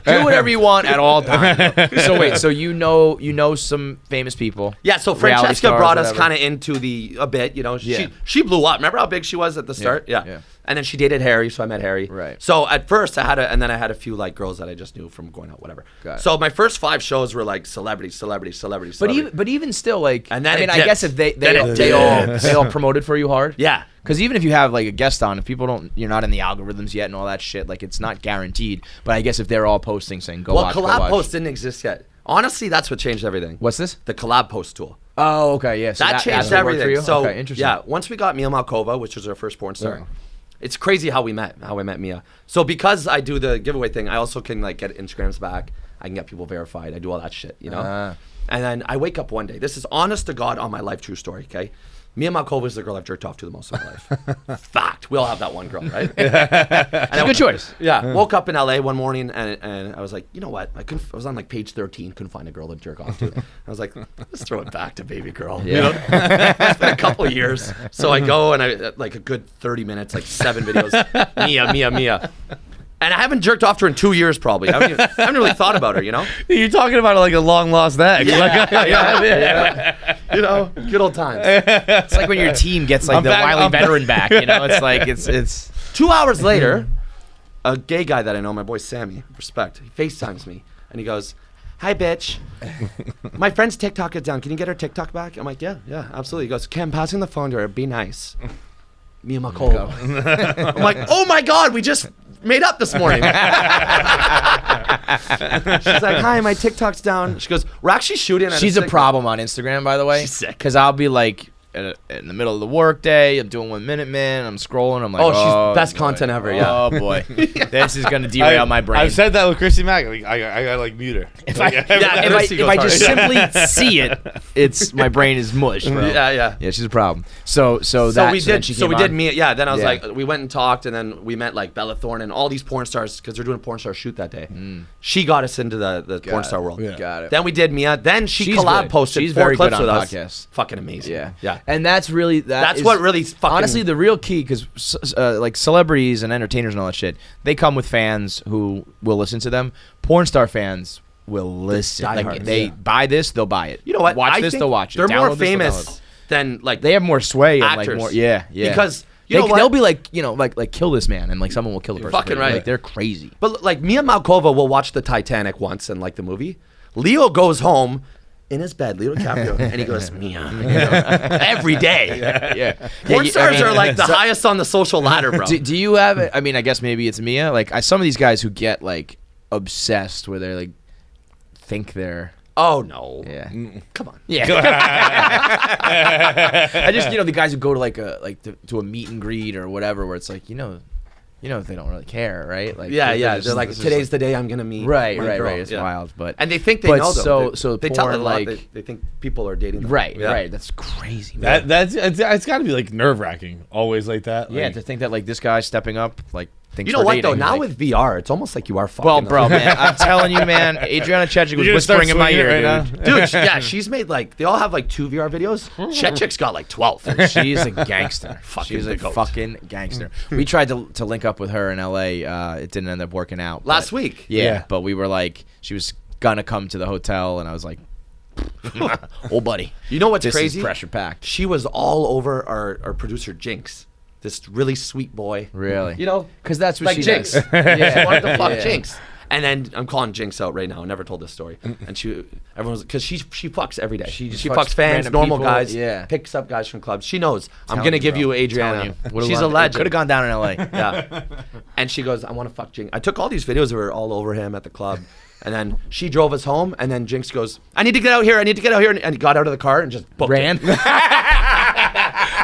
Do whatever you want at all times. So wait, so you know some famous people. Yeah, so Reality Francesca stars, brought us whatever. kind of into a bit, you know. Yeah. She blew up. Remember how big she was at the start? Yeah. And then she dated Harry, so I met Harry. Right. So at first and then I had a few like girls that I just knew from going out, whatever. Got it. So my first 5 shows were like celebrity. But even still, like, And then I mean, it I guess if dipped. they Then it they all promoted for you hard. Yeah. Because even if you have like a guest on, if people you're not in the algorithms yet and all that shit, like it's not guaranteed. But I guess if they're all posting saying go Well, watch, collab go watch. posts didn't exist yet. Honestly, that's what changed everything. What's this? The collab post tool. Oh, okay, yeah. So That that's changed what worked for everything. you? So okay, interesting. yeah, once we got Mia Malkova, which was our first porn star. Yeah. It's crazy how I met Mia. So because I do the giveaway thing, I also can like get Instagrams back. I can get people verified. I do all that shit, you know? And then I wake up one day. This is honest to God on my life, true story, okay? Mia Malkova is the girl I've jerked off to the most in my life. Fact. We all have that one girl, right? It's a good choice. Yeah. Woke up in LA one morning and I was like, you know what? I was on like page 13, couldn't find a girl to jerk off to. I was like, let's throw it back to baby girl. Yeah. You know? It's been a couple of years. So I go and I like a good 30 minutes, like 7 videos. Mia. And I haven't jerked off to her in 2 years probably. I haven't really thought about her, you know? You're talking about it like a long lost ex. Yeah. You know, good old times. It's like when your team gets like the wily veteran back. You know, it's like it's. 2 hours later, a gay guy that I know, my boy Sammy, respect, he FaceTimes me and he goes, "Hi, bitch. My friend's TikTok is down. Can you get her TikTok back?" I'm like, yeah, absolutely. He goes, "Okay, I'm passing the phone to her. Be nice." Mia Malkova. I'm like, oh my God, we just made up this morning. She's like, hi, my TikTok's down. She goes, we're actually shooting. She's a problem on Instagram, by the way. She's sick. Because I'll be like, in the middle of the work day, I'm doing 1 Minute Man, I'm scrolling, I'm like, Oh, she's best boy. content ever, yeah. Oh, boy. This is going to derail my brain. I've said that with Chrissy Mack. Like, I gotta like mute her. If I Chrissy if goes I hard. just simply see it, it's my brain is mush, bro. Yeah. Yeah, she's a problem. So we did Mia. Yeah, then I was Yeah. like, we went and talked, and then we met like Bella Thorne and all these porn stars because they're doing a porn star shoot that day. She got us into the porn star world. Yeah. Got it. Then we did Mia. Then she She's collab good. posted She's 4 very clips good with on us. podcasts. Fucking amazing. Yeah. And that's really That's what really fucking honestly the real key, because like celebrities and entertainers and all that shit, they come with fans who will listen to them. Porn star fans will listen. Like diehards. they buy this, they'll buy it. You know what? Watch I this, think they'll watch it. They're more Download this, they'll download famous it. than like They have more sway and actors. like more. Yeah. Because you know what? they'll be like, like kill this man, and like someone will kill the person. fucking right. Like they're crazy. But like Mia Malkova will watch the Titanic once and like the movie. Leo goes home in his bed, Leo DiCaprio, and he goes, Mia, every day. Yeah. Porn stars are like the highest on the social ladder, bro. Do you have it? I mean, I guess maybe it's Mia. Like some of these guys who get like obsessed, where they like think they're. Oh no. Yeah. Come on. Yeah. I just the guys who go to to a meet and greet or whatever, where it's like they don't really care, right? Like Yeah. just- They're like, it's just today's the day I'm gonna meet. right. my girl." It's Yeah. wild, but And they think they But know them. so they tell it a porn, lot. like- They think people are dating them. right. Yeah. That's crazy, man. It's got to be like nerve wracking. Always like that. Yeah, Like, to think that like this guy's stepping up, like thinks You know we're what dating, though? Now like- with VR, it's almost like you are fucking. well, bro, them. man, I'm telling you, man, Adriana Chechik was You're gonna start whispering in my swinging ear, it right dude. now? Dude, yeah, she's made like they all have like 2 VR videos. Chechik's got like 12. She's a gangster. Fucking She's a the goat. fucking gangster. We tried to link up with her in LA. It didn't end up working out. Last but- week. Yeah, but we were like, she was gonna come to the hotel, and I was like, oh, buddy. You know what's This crazy? is pressure packed. She was all over our producer Jinx, this really sweet boy. Really? You know, Because that's what like she Jinx. does. She wanted to fuck Yeah. Jinx. And then I'm calling Jinx out right now. I never told this story. And everyone's because she fucks every day. She just She fucks fucks fans, random normal people, guys. yeah. Picks up guys from clubs. She knows. I'm Telling gonna you, give bro. you Adriana. She's a legend. Could have gone down in LA. Yeah. And she goes, I want to fuck Jinx. I took all these videos of her all over him at the club. And then she drove us home. And then Jinx goes, I need to get out here. And he got out of the car and just booked Ran. it.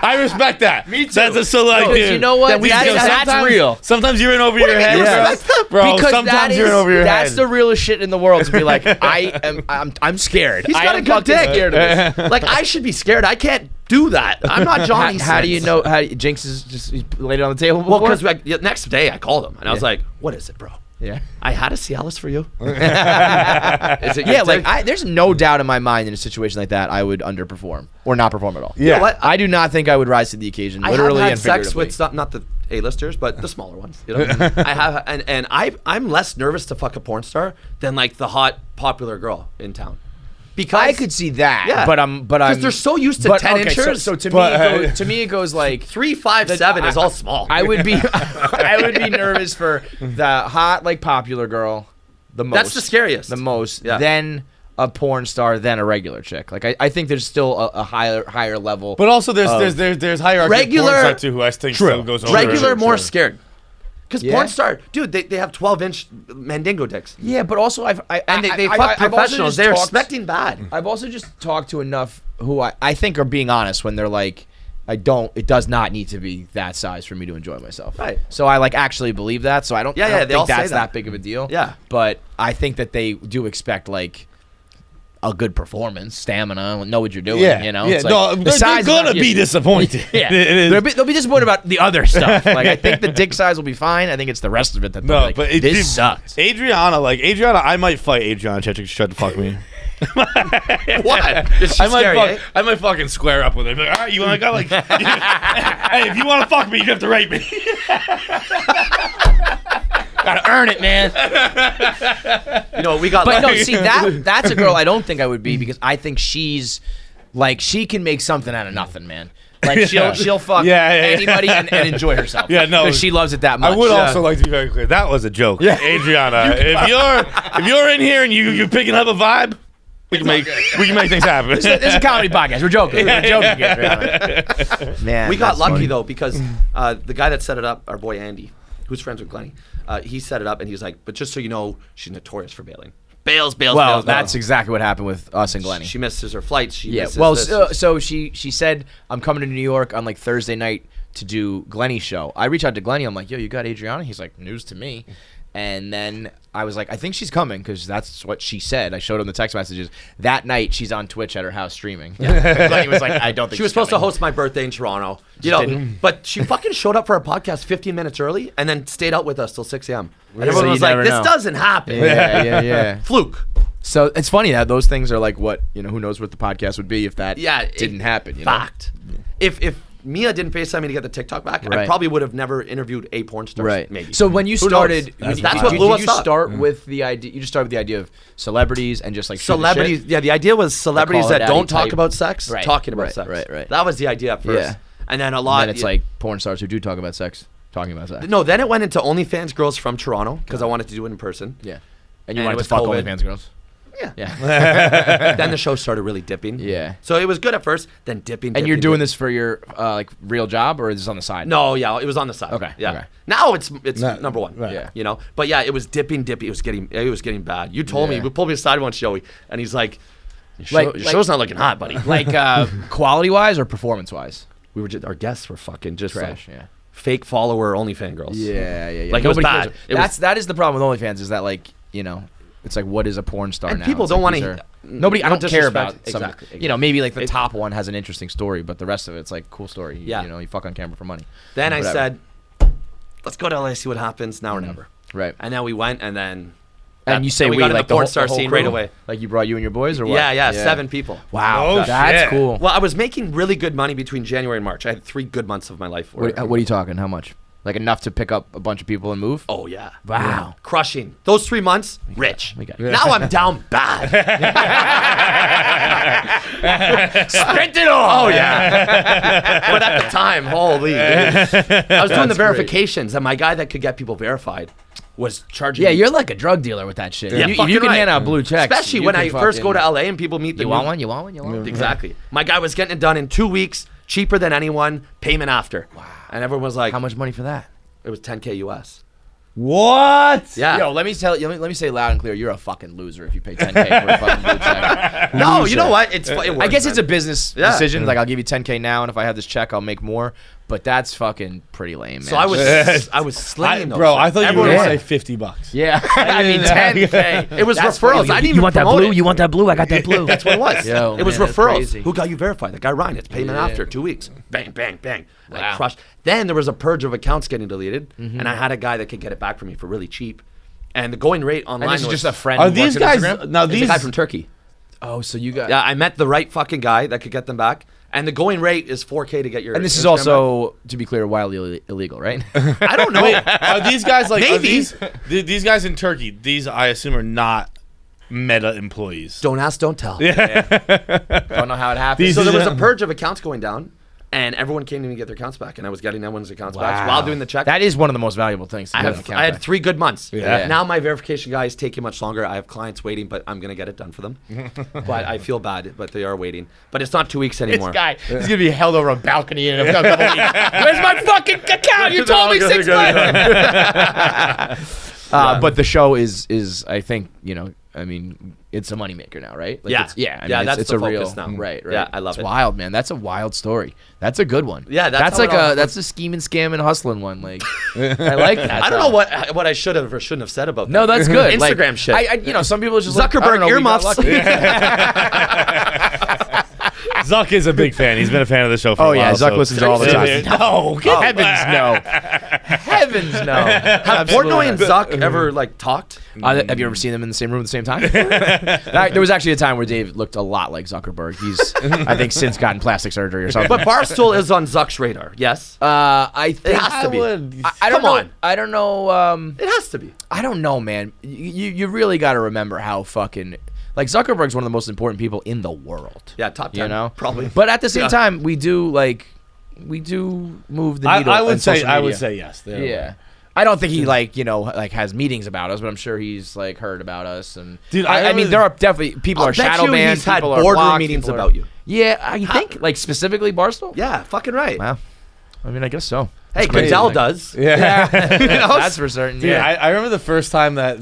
I respect that. Me too. That's a so like, Because dude. you know what? That we That's- go, that's sometimes- real. Sometimes you're in over your head, Yeah. bro. Because Sometimes you're in over your that's head. the realest shit in the world to be like, I'm scared. He's I got am a good fucking dick. scared of this. Like, I should be scared. I can't do that. I'm not Johnny How do you Sins. know? Jinx is just he laid it on the table Well, before? because next day I called him and I was Yeah. like, "What is it, bro? yeah. I had a Cialis for you." Is it Yeah, your like dick? there's no doubt in my mind in a situation like that I would underperform or not perform at all. Yeah. know what? I do not think I would rise to the occasion, I literally have had and sex figuratively. with not the A-listers, but the smaller ones. You know, I have, and I'm less nervous to fuck a porn star than like the hot popular girl in town. Because I could see that, Yeah. but I'm they're so used to 10 inches. So to But- me, to me, it goes like 3, 5, 7 is all small. I would be, I would be nervous for the hot like popular girl, the most. That's the scariest. The most. Yeah. Then a porn star, then a regular chick. Like I think there's still a higher level. But also, there's hierarchy. Regular- Regular porn star too, who I think still goes over. Regular more scared. Because Yeah. porn star, dude, they have 12-inch Mandingo dicks. Yeah, but also And they fuck I've also professionals. just They're talked- expecting bad. I've also just talked to enough who I think are being honest when they're like, it does not need to be that size for me to enjoy myself. Right. So I like actually believe that. So I don't, Yeah, I yeah, don't they all think say that's that. that big of a deal. Yeah. But I think that they do expect like a good performance, stamina, know what you're doing. Yeah, You know, yeah. It's like, No, the they're size is gonna not the be issue. disappointed. Yeah, It is. they'll be disappointed about the other stuff. Like I think the dick size will be fine. I think it's the rest of it that they'll No, be like, but this sucks. Adriana, I might fight Adriana Chechik. She tried to fuck me. What? Is she I might, scary, eh? I might fucking square up with her. Be like, all right, you want to go? Like, hey, if you want to fuck me, you have to rape me. Gotta earn it, man. You know, we got But no, lucky. see that's a girl I don't think I would be because I think she's like she can make something out of nothing, man. Like she'll fuck Yeah, yeah, yeah. anybody and enjoy herself. Yeah, no. because she loves it that much. I would also like to be very clear. That was a joke. Yeah. Adriana, if you're in here and you're picking up a vibe, we can make things happen. This is a comedy podcast. We're joking. We're joking here, man. We got that's lucky funny. though because the guy that set it up, our boy Andy, who's friends with Glennie. He set it up, and he's like, but just so you know, she's notorious for bailing. Bails. Well, that's exactly what happened with us and Glennie. She misses her flights. She misses well, this. so she said, I'm coming to New York on like Thursday night to do Glennie's show. I reach out to Glennie. I'm like, yo, you got Adriana? He's like, news to me. And then I was like, I think she's coming because that's what she said. I showed him the text messages. That night, she's on Twitch at her house streaming. Glennie was like, I don't think she was supposed to host my birthday in Toronto. But she fucking showed up for our podcast 15 minutes early and then stayed out with us till 6 a.m. And everyone was like, this doesn't happen. Yeah. Fluke. So it's funny that those things are like what, who knows what the podcast would be if that didn't happen. Fact. If Mia didn't FaceTime me to get the TikTok back, I probably would have never interviewed a porn star. Right. Maybe. So when you started, that's what blew us up. Start with the idea? You just started with the idea of celebrities and just like celebrities. shit? Yeah, the idea was celebrities that don't talk about sex, Right. talking about sex. Right. That was the idea at first. Yeah. And then a lot. And then it's like porn stars who do talk about sex, talking about sex. No, then it went into OnlyFans girls from Toronto because I wanted to do it in person. Yeah. And you And wanted it to was fuck COVID. OnlyFans girls. Yeah. Then the show started really dipping. Yeah. So it was good at first, then dipping. And you're doing this for your like real job, or is this on the side? No, yeah, it was on the side. Okay, Yeah. okay. Now it's No, number one. right. Yeah. But yeah, it was dipping. It was getting bad. You told me. Yeah. We pulled me aside once, Joey, and he's like, Like- your show's not looking hot, buddy. Like quality wise or performance wise? We were just, our guests were fucking just Trash. like Yeah. fake follower OnlyFans girls. Yeah. Like, it was Nobody bad. cares. That is the problem with OnlyFans is that like it's like what is a porn star And now? people It's don't like, wanna- these are- Nobody. I don't don't care disrespect- about some. exactly. Maybe like the top one has an interesting story, but the rest of it's like cool story. Yeah. You fuck on camera for money. Then I Whatever. said, let's go to LA, see what happens. Now or never. Right. And then we went, and then. And you say we we got in like the porn whole- star the whole scene crew? right away. Like you brought you and your boys or what? Yeah, 7 people. Wow, Oh, that's shit. cool. Well, I was making really good money between January and March. I had 3 good months of my life. What are you talking? How much? Like enough to pick up a bunch of people and move? Oh yeah. Wow. Crushing. Those 3 months, rich. we got- Now I'm down bad. Spent it all. Oh yeah. But at the time, holy. Dude. I was doing the verifications, and my guy that could get people verified was charging. Yeah, me- you're like a drug dealer with that shit. Yeah, If you fucking can right. hand out blue checks. Especially you when can I first go to fucking- LA and people meet the You new- want one? You want one? You want one? Exactly. My guy was getting it done in 2 weeks, cheaper than anyone, payment after. Wow. And everyone was like, How much money for that? it was $10K US. What? Yeah. Yo, let me say loud and clear. You're a fucking loser if you pay 10K for a fucking blue check. No, Loser. you know what? It I works, guess it's a man. business Yeah. decision. Like I'll give you 10K now, and if I have this check, I'll make more. But that's fucking pretty lame, man. So I was slinging those. Bro, I thought you were Everyone going to was- say $50. yeah. I mean 10K. It was That's referrals. funny. I didn't even promote it. You want that blue? I got that blue. That's what it was. Yo, it was man, that's referrals. crazy. Who got you verified? The guy Ryan. It's payment Yeah. after 2 weeks. Bang, bang, bang. I Wow. crushed. Then there was a purge of accounts getting deleted, and I had a guy that could get it back for me for really cheap. And the going rate online And this is was just a friend. Are who these works at guys Instagram? now? it's a These guy from Turkey. Oh, so you got. Yeah, I met the right fucking guy that could get them back. And the going rate is 4K to get your. And this is Instagram also, to be clear, wildly illegal, right? back. I don't know. Wait, are these guys like? Are Maybe. these guys in Turkey? These I assume are not Meta employees. Don't ask, don't tell. Don't know how it happened. These- So there was a purge of accounts going down, and everyone came to me to get their accounts back, and I was getting everyone's accounts back while doing the check. That is one of the most valuable things. To I get an have account I had back. 3 good months. Yeah. Now my verification guy is taking much longer. I have clients waiting, but I'm gonna get it done for them. But I feel bad, but they are waiting. But it's not 2 weeks anymore. This guy is gonna be held over a balcony in a couple of weeks. Where's my fucking account? You told me 6 months. But the show is I think I mean it's a moneymaker now, right? Like Yeah. it's, yeah. I mean, Yeah, it's, that's it's the a real focus now. right. Yeah, I love it's it. wild, man. That's a wild story. That's a good one. Yeah, that's how like it all that's a scheming, scamming, hustling one. Like I like that. I don't know what I should have or shouldn't have said about that. No, that's good. Instagram like, shit. I some people just like, I Zuckerberg don't know, we got earmuffs. lucky. Zuck is a big fan. He's been a fan of the show for a Oh while. yeah, Zuck so- listens all the time. No, heavens no, heavens no. Have Portnoy and Zuck ever like talked? Have you ever seen them in the same room at the same time? There was actually a time where Dave looked a lot like Zuckerberg. He's, I think, since gotten plastic surgery or something. But Barstool is on Zuck's radar. Yes, I think it has to be. I don't Come know. on. I don't know. It has to be. I don't know, man. You really got to remember how fucking like Zuckerberg's one of the most important people in the world. Yeah, top 10. You know, probably. But at the same Yeah. time, we do move the needle. I on would say social media. yes. They're Yeah. I don't think he has meetings about us, but I'm sure he's like heard about us. And Dude, I mean, there are definitely people I'll are bet shadow you banned. he's had people are boardroom blocked, meetings people are- about you. Yeah, I think like specifically Barstool. Yeah, fucking right. Wow. I mean, I guess so. Hey, crazy. Goodell does. Yeah. That's for certain. Dude, Yeah. I remember the first time that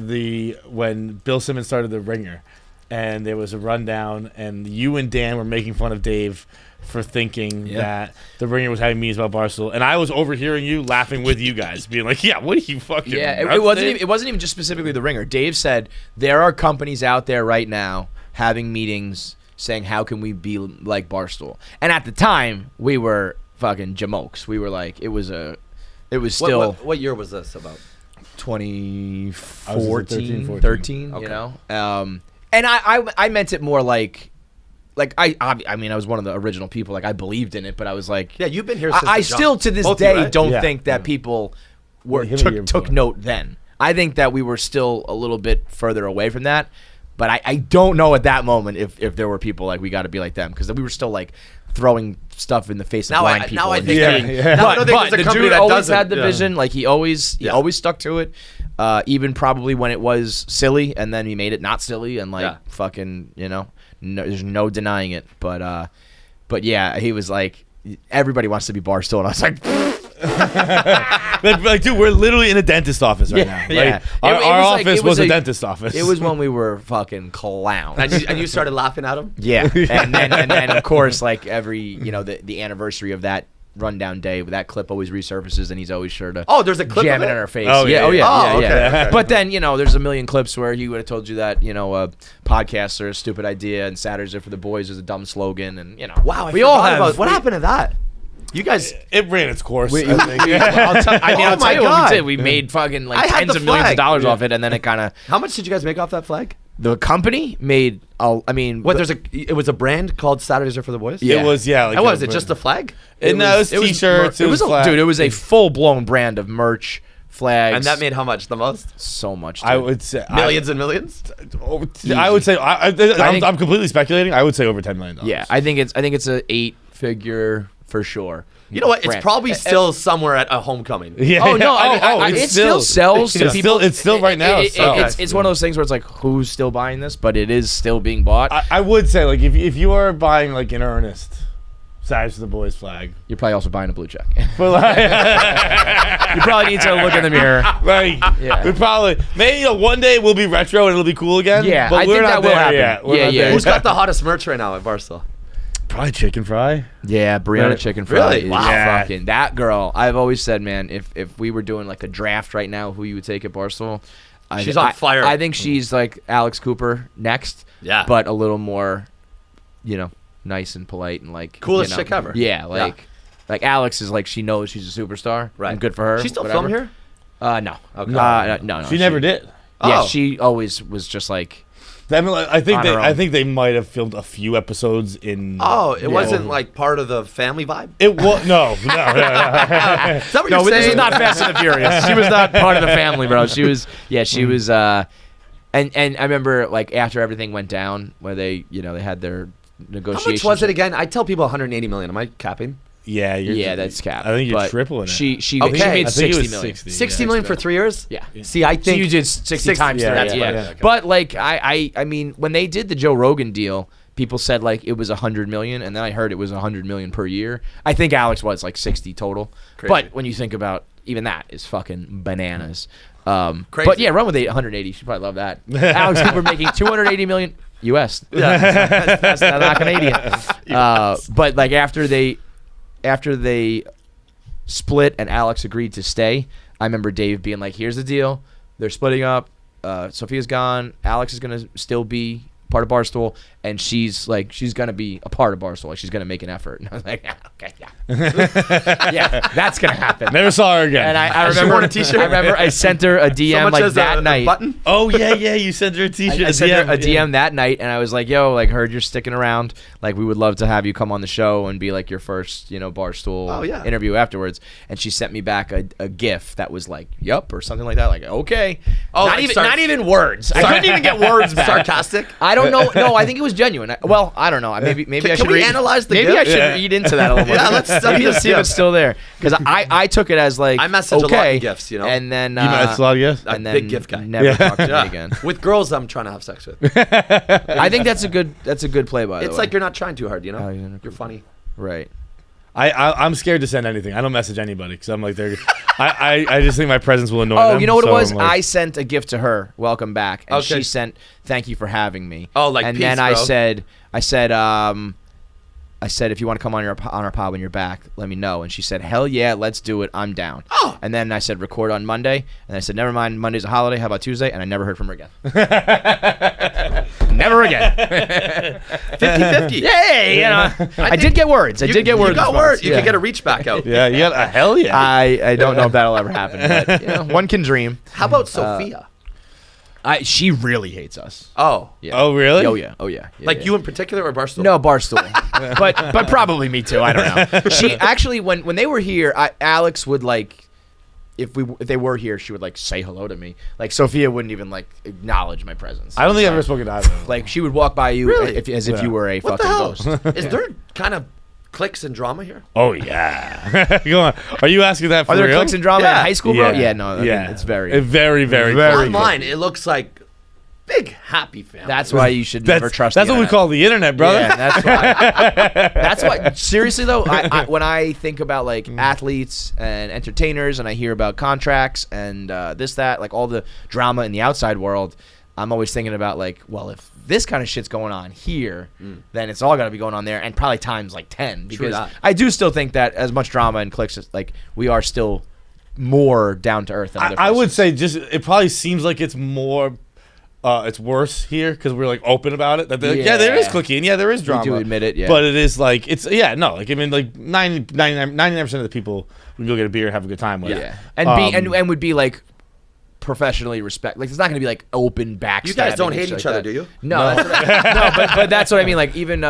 when Bill Simmons started The Ringer, and there was a rundown, and you and Dan were making fun of Dave for thinking that The Ringer was having meetings about Barstool, and I was overhearing you laughing with you guys, being like, "Yeah, what are you fucking?" Yeah, nuts, it wasn't even just specifically The Ringer. Dave said there are companies out there right now having meetings saying how can we be like Barstool, and at the time we were fucking jamokes. We were like, it was still What year was this about? 2014, 13, 13, Okay. you know. And I meant it more like I mean I was one of the original people. Like I believed in it, but I was like, Yeah, you've been here since I the jump. still to this Both of you, day right? don't Yeah. think that people were him a year took before. note then. I think that we were still a little bit further away from that. But I don't know at that moment if there were people like we got to be like them, because we were still like throwing stuff in the face of blind people. Now I and think just being- now I But, don't think there's a the company dude that always doesn't. had the vision. Like he always stuck to it, even probably when it was silly, and then he made it not silly, and like fucking no, there's no denying it. But yeah, he was like, everybody wants to be Barstool, and I was like. Like, dude, we're literally in a dentist office right now. Like, Yeah. our It was our like- office it was was a a- dentist office. It was when we were fucking clowns. And you started laughing at him? Yeah, and then of course, like every the anniversary of that rundown day, that clip always resurfaces, and he's always sure to There's a clip jam of it it? in our face. Oh, yeah, Oh, yeah. okay. But then there's a million clips where he would have told you that podcasts are a stupid idea and Saturdays are for the boys is a dumb slogan, and Wow, we all forgot have. about- what happened to that? You guys, It ran its course. I think. I'll tell Oh my you what God. we did. We made fucking I like had tens the of millions of flag. dollars off it, and then it kind of how much did you guys make off that flag? the company made. What? It was a brand called Saturdays Are for the Boys. Yeah. It was like And was it just a flag? No, it was t-shirts. It was flag. dude. It was a full blown brand of merch, flags, And that made how much? The most? so much. Dude. I would say Millions and millions. I would say think- I'm completely speculating. I would say over $10 million. Yeah, I think it's a 8-figure for sure. You know what? It's brand. probably still somewhere at a homecoming. Yeah. Oh no! It still sells to it's people. It's still right now. It's one of those things where it's like, who's still buying this? But it is still being bought. I would say like if you are buying like in earnest, Saturdays for the Boys flag. You're probably also buying a blue check. But like, You probably need to look in the mirror. like Yeah. we probably maybe one day we'll be retro and it'll be cool again. Yeah, but I we're think not that will there happen. yet. We're Yeah, not yeah. there Who's yet. got the hottest merch right now at Barstool? Probably chicken fry. Yeah, Brianna Really? Chicken Fry. Really? Is Wow. Yeah. fucking that girl. I've always said, man, if we were doing like a draft right now, who you would take at Barstool? She's on fire. I think she's like Alex Cooper next. Yeah. but a little more, nice and polite and like Coolest chick ever. Yeah, like Alex is like she knows she's a superstar. Right. And good for her. She's still whatever. film here? No. Okay. No. She never did. Yeah, Oh. she always was just like. I mean, like, I On her own. think they might have filmed a few episodes in. Oh, it wasn't like part of the family vibe? It was no. Is that what No, you're this saying? is not Fast and the Furious. She was not part of the family, bro. She was. Yeah, she was. And I remember like after everything went down, where they they had their How negotiations. much was it again? I tell people 180 million. Am I capping? Yeah, Yeah, that's cap. I think you're But tripling it. She Okay. made I think it 60 was million. 60. 60 Yeah. million for 3 years? Yeah. See, I So think you did 60 times yeah, 30. yeah, Yeah, yeah. But like I mean, when they did the Joe Rogan deal, people said like it was 100 million, and then I heard it was 100 million per year. I think Alex was like 60 total. Crazy. But when you think about even that is fucking bananas. Crazy. But yeah, run with 180. She probably love that. Alex Cooper making 280 million US. Yeah. That's not Canadian. But like after they split and Alex agreed to stay, I remember Dave being like, "Here's the deal: they're splitting up. Sophia's gone. Alex is gonna still be part of Barstool, and she's gonna be a part of Barstool. Like she's gonna make an effort." And I was like, "Yeah, okay, yeah, yeah, that's gonna happen." Never saw her again. And I She remember wore a t-shirt? I remember I sent her a DM So much like as that a night. button? oh yeah, you sent her a T-shirt. I sent her a DM that night, and I was like, "Yo, like, heard you're sticking around. Like, we would love to have you come on the show and be like your first, Barstool Oh, yeah. interview afterwards." And she sent me back a GIF that was like, "Yup," or something like that. Like, okay. Oh, not like even not even words. I Sar- couldn't even get words back. Sarcastic? I don't know. No, I think it was genuine. I don't know. Maybe I Can should we read. analyze the maybe GIF? I should Yeah. read into that a little more. Yeah, let's study Maybe this see if GIF. it's still there, because I took it as like I message a lot okay, in GIFs, and then You messaged a lot of yes. and then big GIF guy. never Yeah. talked to Yeah. me again. With girls I'm trying to have sex with. I think that's a good play by the way. It's like you're not trying too hard, Oh, yeah. You're funny. Right. I'm scared to send anything. I don't message anybody because I'm like they're. I just think my presence will annoy them. Oh, you know what so it was? I'm like- I sent a gift to her, welcome back, and Okay. she sent thank you for having me. Oh, like and peace, then bro. I said if you want to come on our pod when you're back, let me know. And she said, hell yeah, let's do it. I'm down. Oh. And then I said record on Monday, and I said never mind, Monday's a holiday. How about Tuesday? And I never heard from her again. Never again. 50-50. Yay! You know, I did get words. I did get words. You got response. words. You Yeah. could get a reach back out. Yeah, you got a hell yeah. I don't know if that'll ever happen, but you know, one can dream. How about Sophia? She really hates us. Oh. Yeah. Oh really? Oh yeah. Oh yeah. Yeah, Like yeah. you in particular or Barstool? No, Barstool. but probably me too. I don't know. She actually when they were here, Alex would like if they were here, she would like say hello to me. Like Sophia wouldn't even like acknowledge my presence. I don't think I've ever spoken to either. Like she would walk by you Really? as if you were a What the fucking hell? ghost. Is there kind of cliques and drama here? Oh yeah. Go on. Are you asking that for Are there real? clicks and drama Yeah. in high school, bro? Yeah, no. I mean, it's very. very very Online, it looks like big happy family. That's why you should never trust. That's the what we internet. call the internet, brother. Yeah, that's why. That's why. Seriously though, when I think about like athletes and entertainers, and I hear about contracts and this, that, like all the drama in the outside world, I'm always thinking about like, well, if this kind of shit's going on here, then it's all got to be going on there, and probably times like 10. Because that. I do still think that as much drama and clicks, like we are still more down to earth than other I would places. say just it probably seems like it's more. It's worse here because we're like open about it. That they're like, yeah, there is Yeah. clicky and yeah, there is drama. do admit it, yeah. But it is like it's like I mean like 99% of the people we can go get a beer and have a good time with. Yeah, and and would be like professionally respect. Like it's not going to be like open backstabbing. You guys don't and hate shit each like other, that. do you? No, that's what but that's what I mean. Like even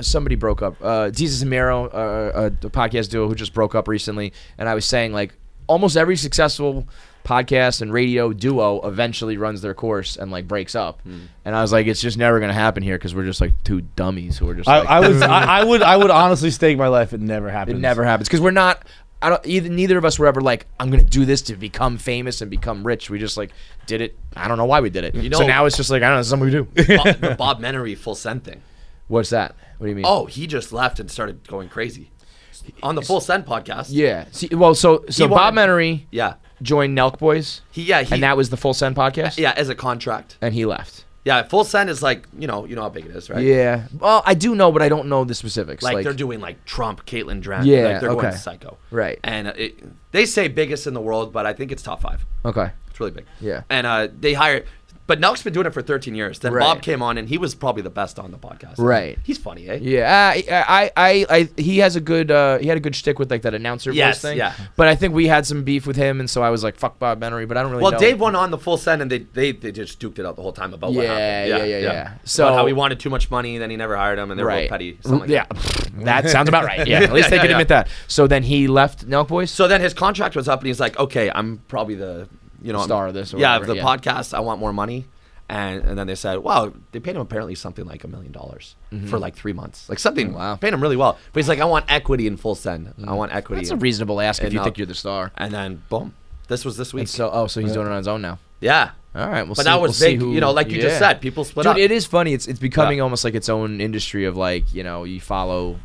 somebody broke up. Jesus and Miro, a podcast duo who just broke up recently, and I was saying like almost every successful podcast and radio duo eventually runs their course and like breaks up. And I was like, it's just never gonna happen here because we're just like two dummies who are just. Like, I would honestly stake my life it never happens. it never happens because we're not. I don't. Neither of us were ever like, I'm gonna do this to become famous and become rich. We just like did it. I don't know why we did it. You know- so now it's just like I don't know. It's something we do. The Bob Menery full send thing. What's that? What do you mean? Oh, he just left and started going crazy on the Full Send podcast. yeah. See, well, so Bob wanted- Menery Yeah. joined Nelk Boys, He and that was the Full Send podcast. yeah, as a contract. And he left. Yeah, Full Send is like, you know how big it is, right? Yeah. Well, I do know, but I don't know the specifics. Like, they're doing like Trump, Caitlyn Jenner. Yeah, like they're going okay. psycho. Right. And they say biggest in the world, but I think it's top 5. Okay. It's really big. Yeah. And they hired, but Nelk's been doing it for 13 years. Then Right. Bob came on, and he was probably the best on the podcast. Right. He's funny, eh? Yeah, he has a good he had a good shtick with like that announcer Yes, voice thing. yeah. But I think we had some beef with him, and so I was like, "Fuck Bob Menery," but I don't really Well, know. Dave went on the Full Send, and they just duked it out the whole time about what happened. Yeah. So So how he wanted too much money, then he never hired him, and they were both petty. Something like yeah, that. that sounds about right. Yeah, at least they Yeah, could yeah. admit that. So then he left Nelk Boys. So then his contract was up, and he's like, "Okay, I'm probably the Star of this or yeah, whatever, of the yeah. podcast. I want more money." And then they said, "Wow, they paid him apparently something like $1 million for like 3 months, like something. Wow. Paid him really well." But he's like, "I want equity in Full Send. I want equity." That's a reasonable ask if and you Nelk. think you're the star. And then boom, this was this week. And so he's doing it on his own now. Yeah, All right, we'll but see. that was we'll see big. who- You know, like you just yeah. said, people split Dude, up. it is funny. It's becoming Yeah. almost like its own industry of like, you know, you follow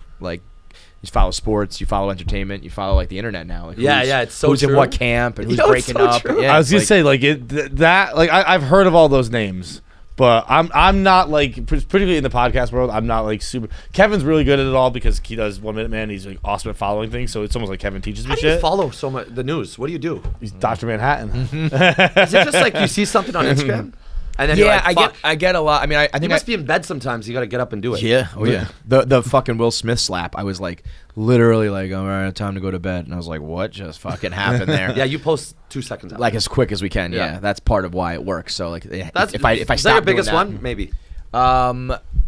sports, you follow entertainment, you follow like the internet now. Like Yeah, who's- yeah, it's so who's in true. what camp and who's Yo, it's breaking so up. true. Yeah, I was it's gonna like- say like that like I've heard of all those names, but I'm not like particularly in the podcast world. I'm not like super. Kevin's really good at it all because he does 1 Minute Man. He's like awesome at following things, so it's almost like Kevin teaches me How do you shit. follow so much the news? What do you do? He's Dr. Manhattan. Is it just like you see something on Instagram, and then you're yeah, like, I get a lot. I mean, I You think must be in bed sometimes. You got to get up and do it. Yeah, oh yeah. The fucking Will Smith slap. I was like, literally like, all right, time to go to bed, and I was like, what just fucking happened there? Yeah, you post 2 seconds out. Like as quick as we can. Yeah, Yeah. that's part of why it works. So like, That's if I is that stop your biggest doing that, one? Maybe.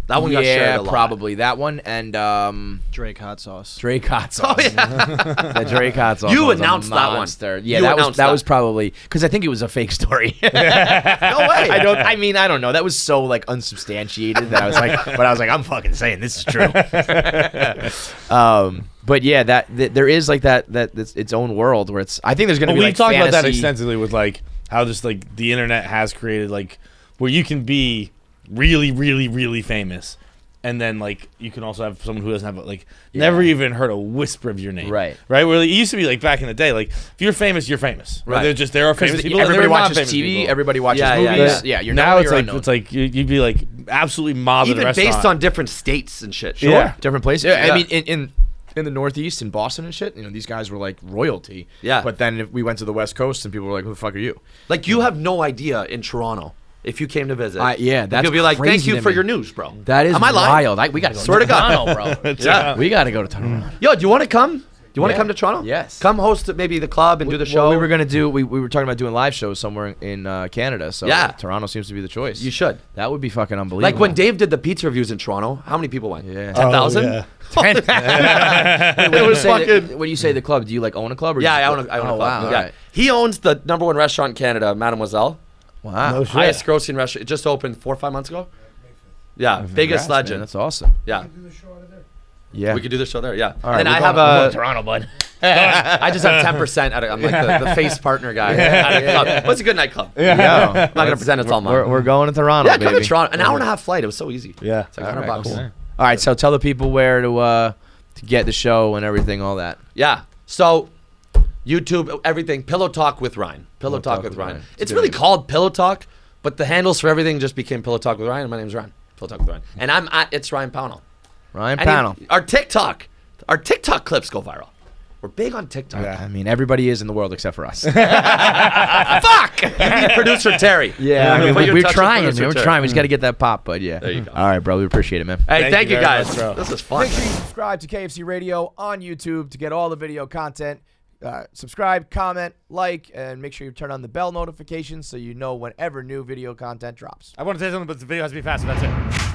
That one got shared a lot. probably that one and Drake hot sauce. Drake hot sauce. Oh yeah. The Drake hot sauce. You was a announced that one. monster. Yeah, You that announced that that. was probably because I think it was a fake story. No way. I don't know. That was so like unsubstantiated that I was like, I'm fucking saying this is true. But yeah, that there is like that it's its own world where it's. I think there's gonna be We like talked about that fantasy- extensively with like how just like the internet has created like where you can be really, really, really famous and then like you can also have someone who doesn't have like never even heard a whisper of your name. Right. Right. Where it used to be like back in the day, like if you're famous, you're famous. Right. There are famous people. Everybody and there are watches non-famous TV. people. Everybody watches Yeah, movies. yeah. You're now known, it's you're like unknown. it's like you'd be like absolutely mobbed at Even the restaurant. based on different states and shit. Sure. Yeah. different places. Yeah. Yeah. I mean, in the Northeast, in Boston and shit, these guys were like royalty. Yeah. But then if we went to the West Coast and people were like, "Who the fuck are you?" Like you have no idea in Toronto if you came to visit. That's you'll be like, "Thank crazy you to for me. your news, bro." That is Am I lying? wild. We got to go Swear to to God. Toronto, bro. Yeah. We got to go to Toronto. Yo, do you want to come? Do you want to Yeah. come to Toronto? Yes. Come host maybe the club and do the show. Well, we were gonna do. We were talking about doing live shows somewhere in Canada. So Yeah. Toronto seems to be the choice. You should. That would be fucking unbelievable. Like when Dave did the pizza reviews in Toronto, how many people went? Yeah. 10,000? Oh, yeah. It was fucking. When you say the club, do you like own a club? Or Yeah, you I just- own a club. Wow. Yeah. Alright. He owns the #1 restaurant in Canada, Mademoiselle. Wow. No shit. Highest grossing restaurant. It just opened 4 or 5 months ago. Yeah, biggest Congrats, man. legend. That's awesome. Yeah, Yeah. we could do the show there. Yeah, All right, and we're I have going- we're going a. to Toronto, bud. I just have 10% at it. I'm like the face partner guy at a club. What's a good nightclub? Yeah. I'm not gonna pretend it's all mine. We're going to Toronto. Yeah, come baby. to Toronto. An hour and a half flight. It was so easy. Yeah. It's like $100 bucks. Cool. All right, so tell the people where to get the show and everything, all that. Yeah. So YouTube, everything. Pillow Talk with Ryan. Pillow Talk with Ryan. It's really called Pillow Talk, but the handles for everything just became Pillow Talk with Ryan. And my name's Ryan. Pillow Talk with Ryan. And I'm at It's Ryan Pownall. Ryan And Pownall. Our TikTok clips go viral. We're big on TikTok. I mean, everybody is in the world except for us. Fuck! You need producer Terry. Yeah, I mean, Put your we're touch with trying. producer We're Terry. trying. We just got to get that pop, bud. Yeah. There you go. All right, bro. We appreciate it, man. Hey, thank you very guys. much, bro. This is fun. Make sure you subscribe to KFC Radio on YouTube to get all the video content. Subscribe, comment, like, and make sure you turn on the bell notifications so you know whenever new video content drops. I want to say something, but the video has to be faster. That's it.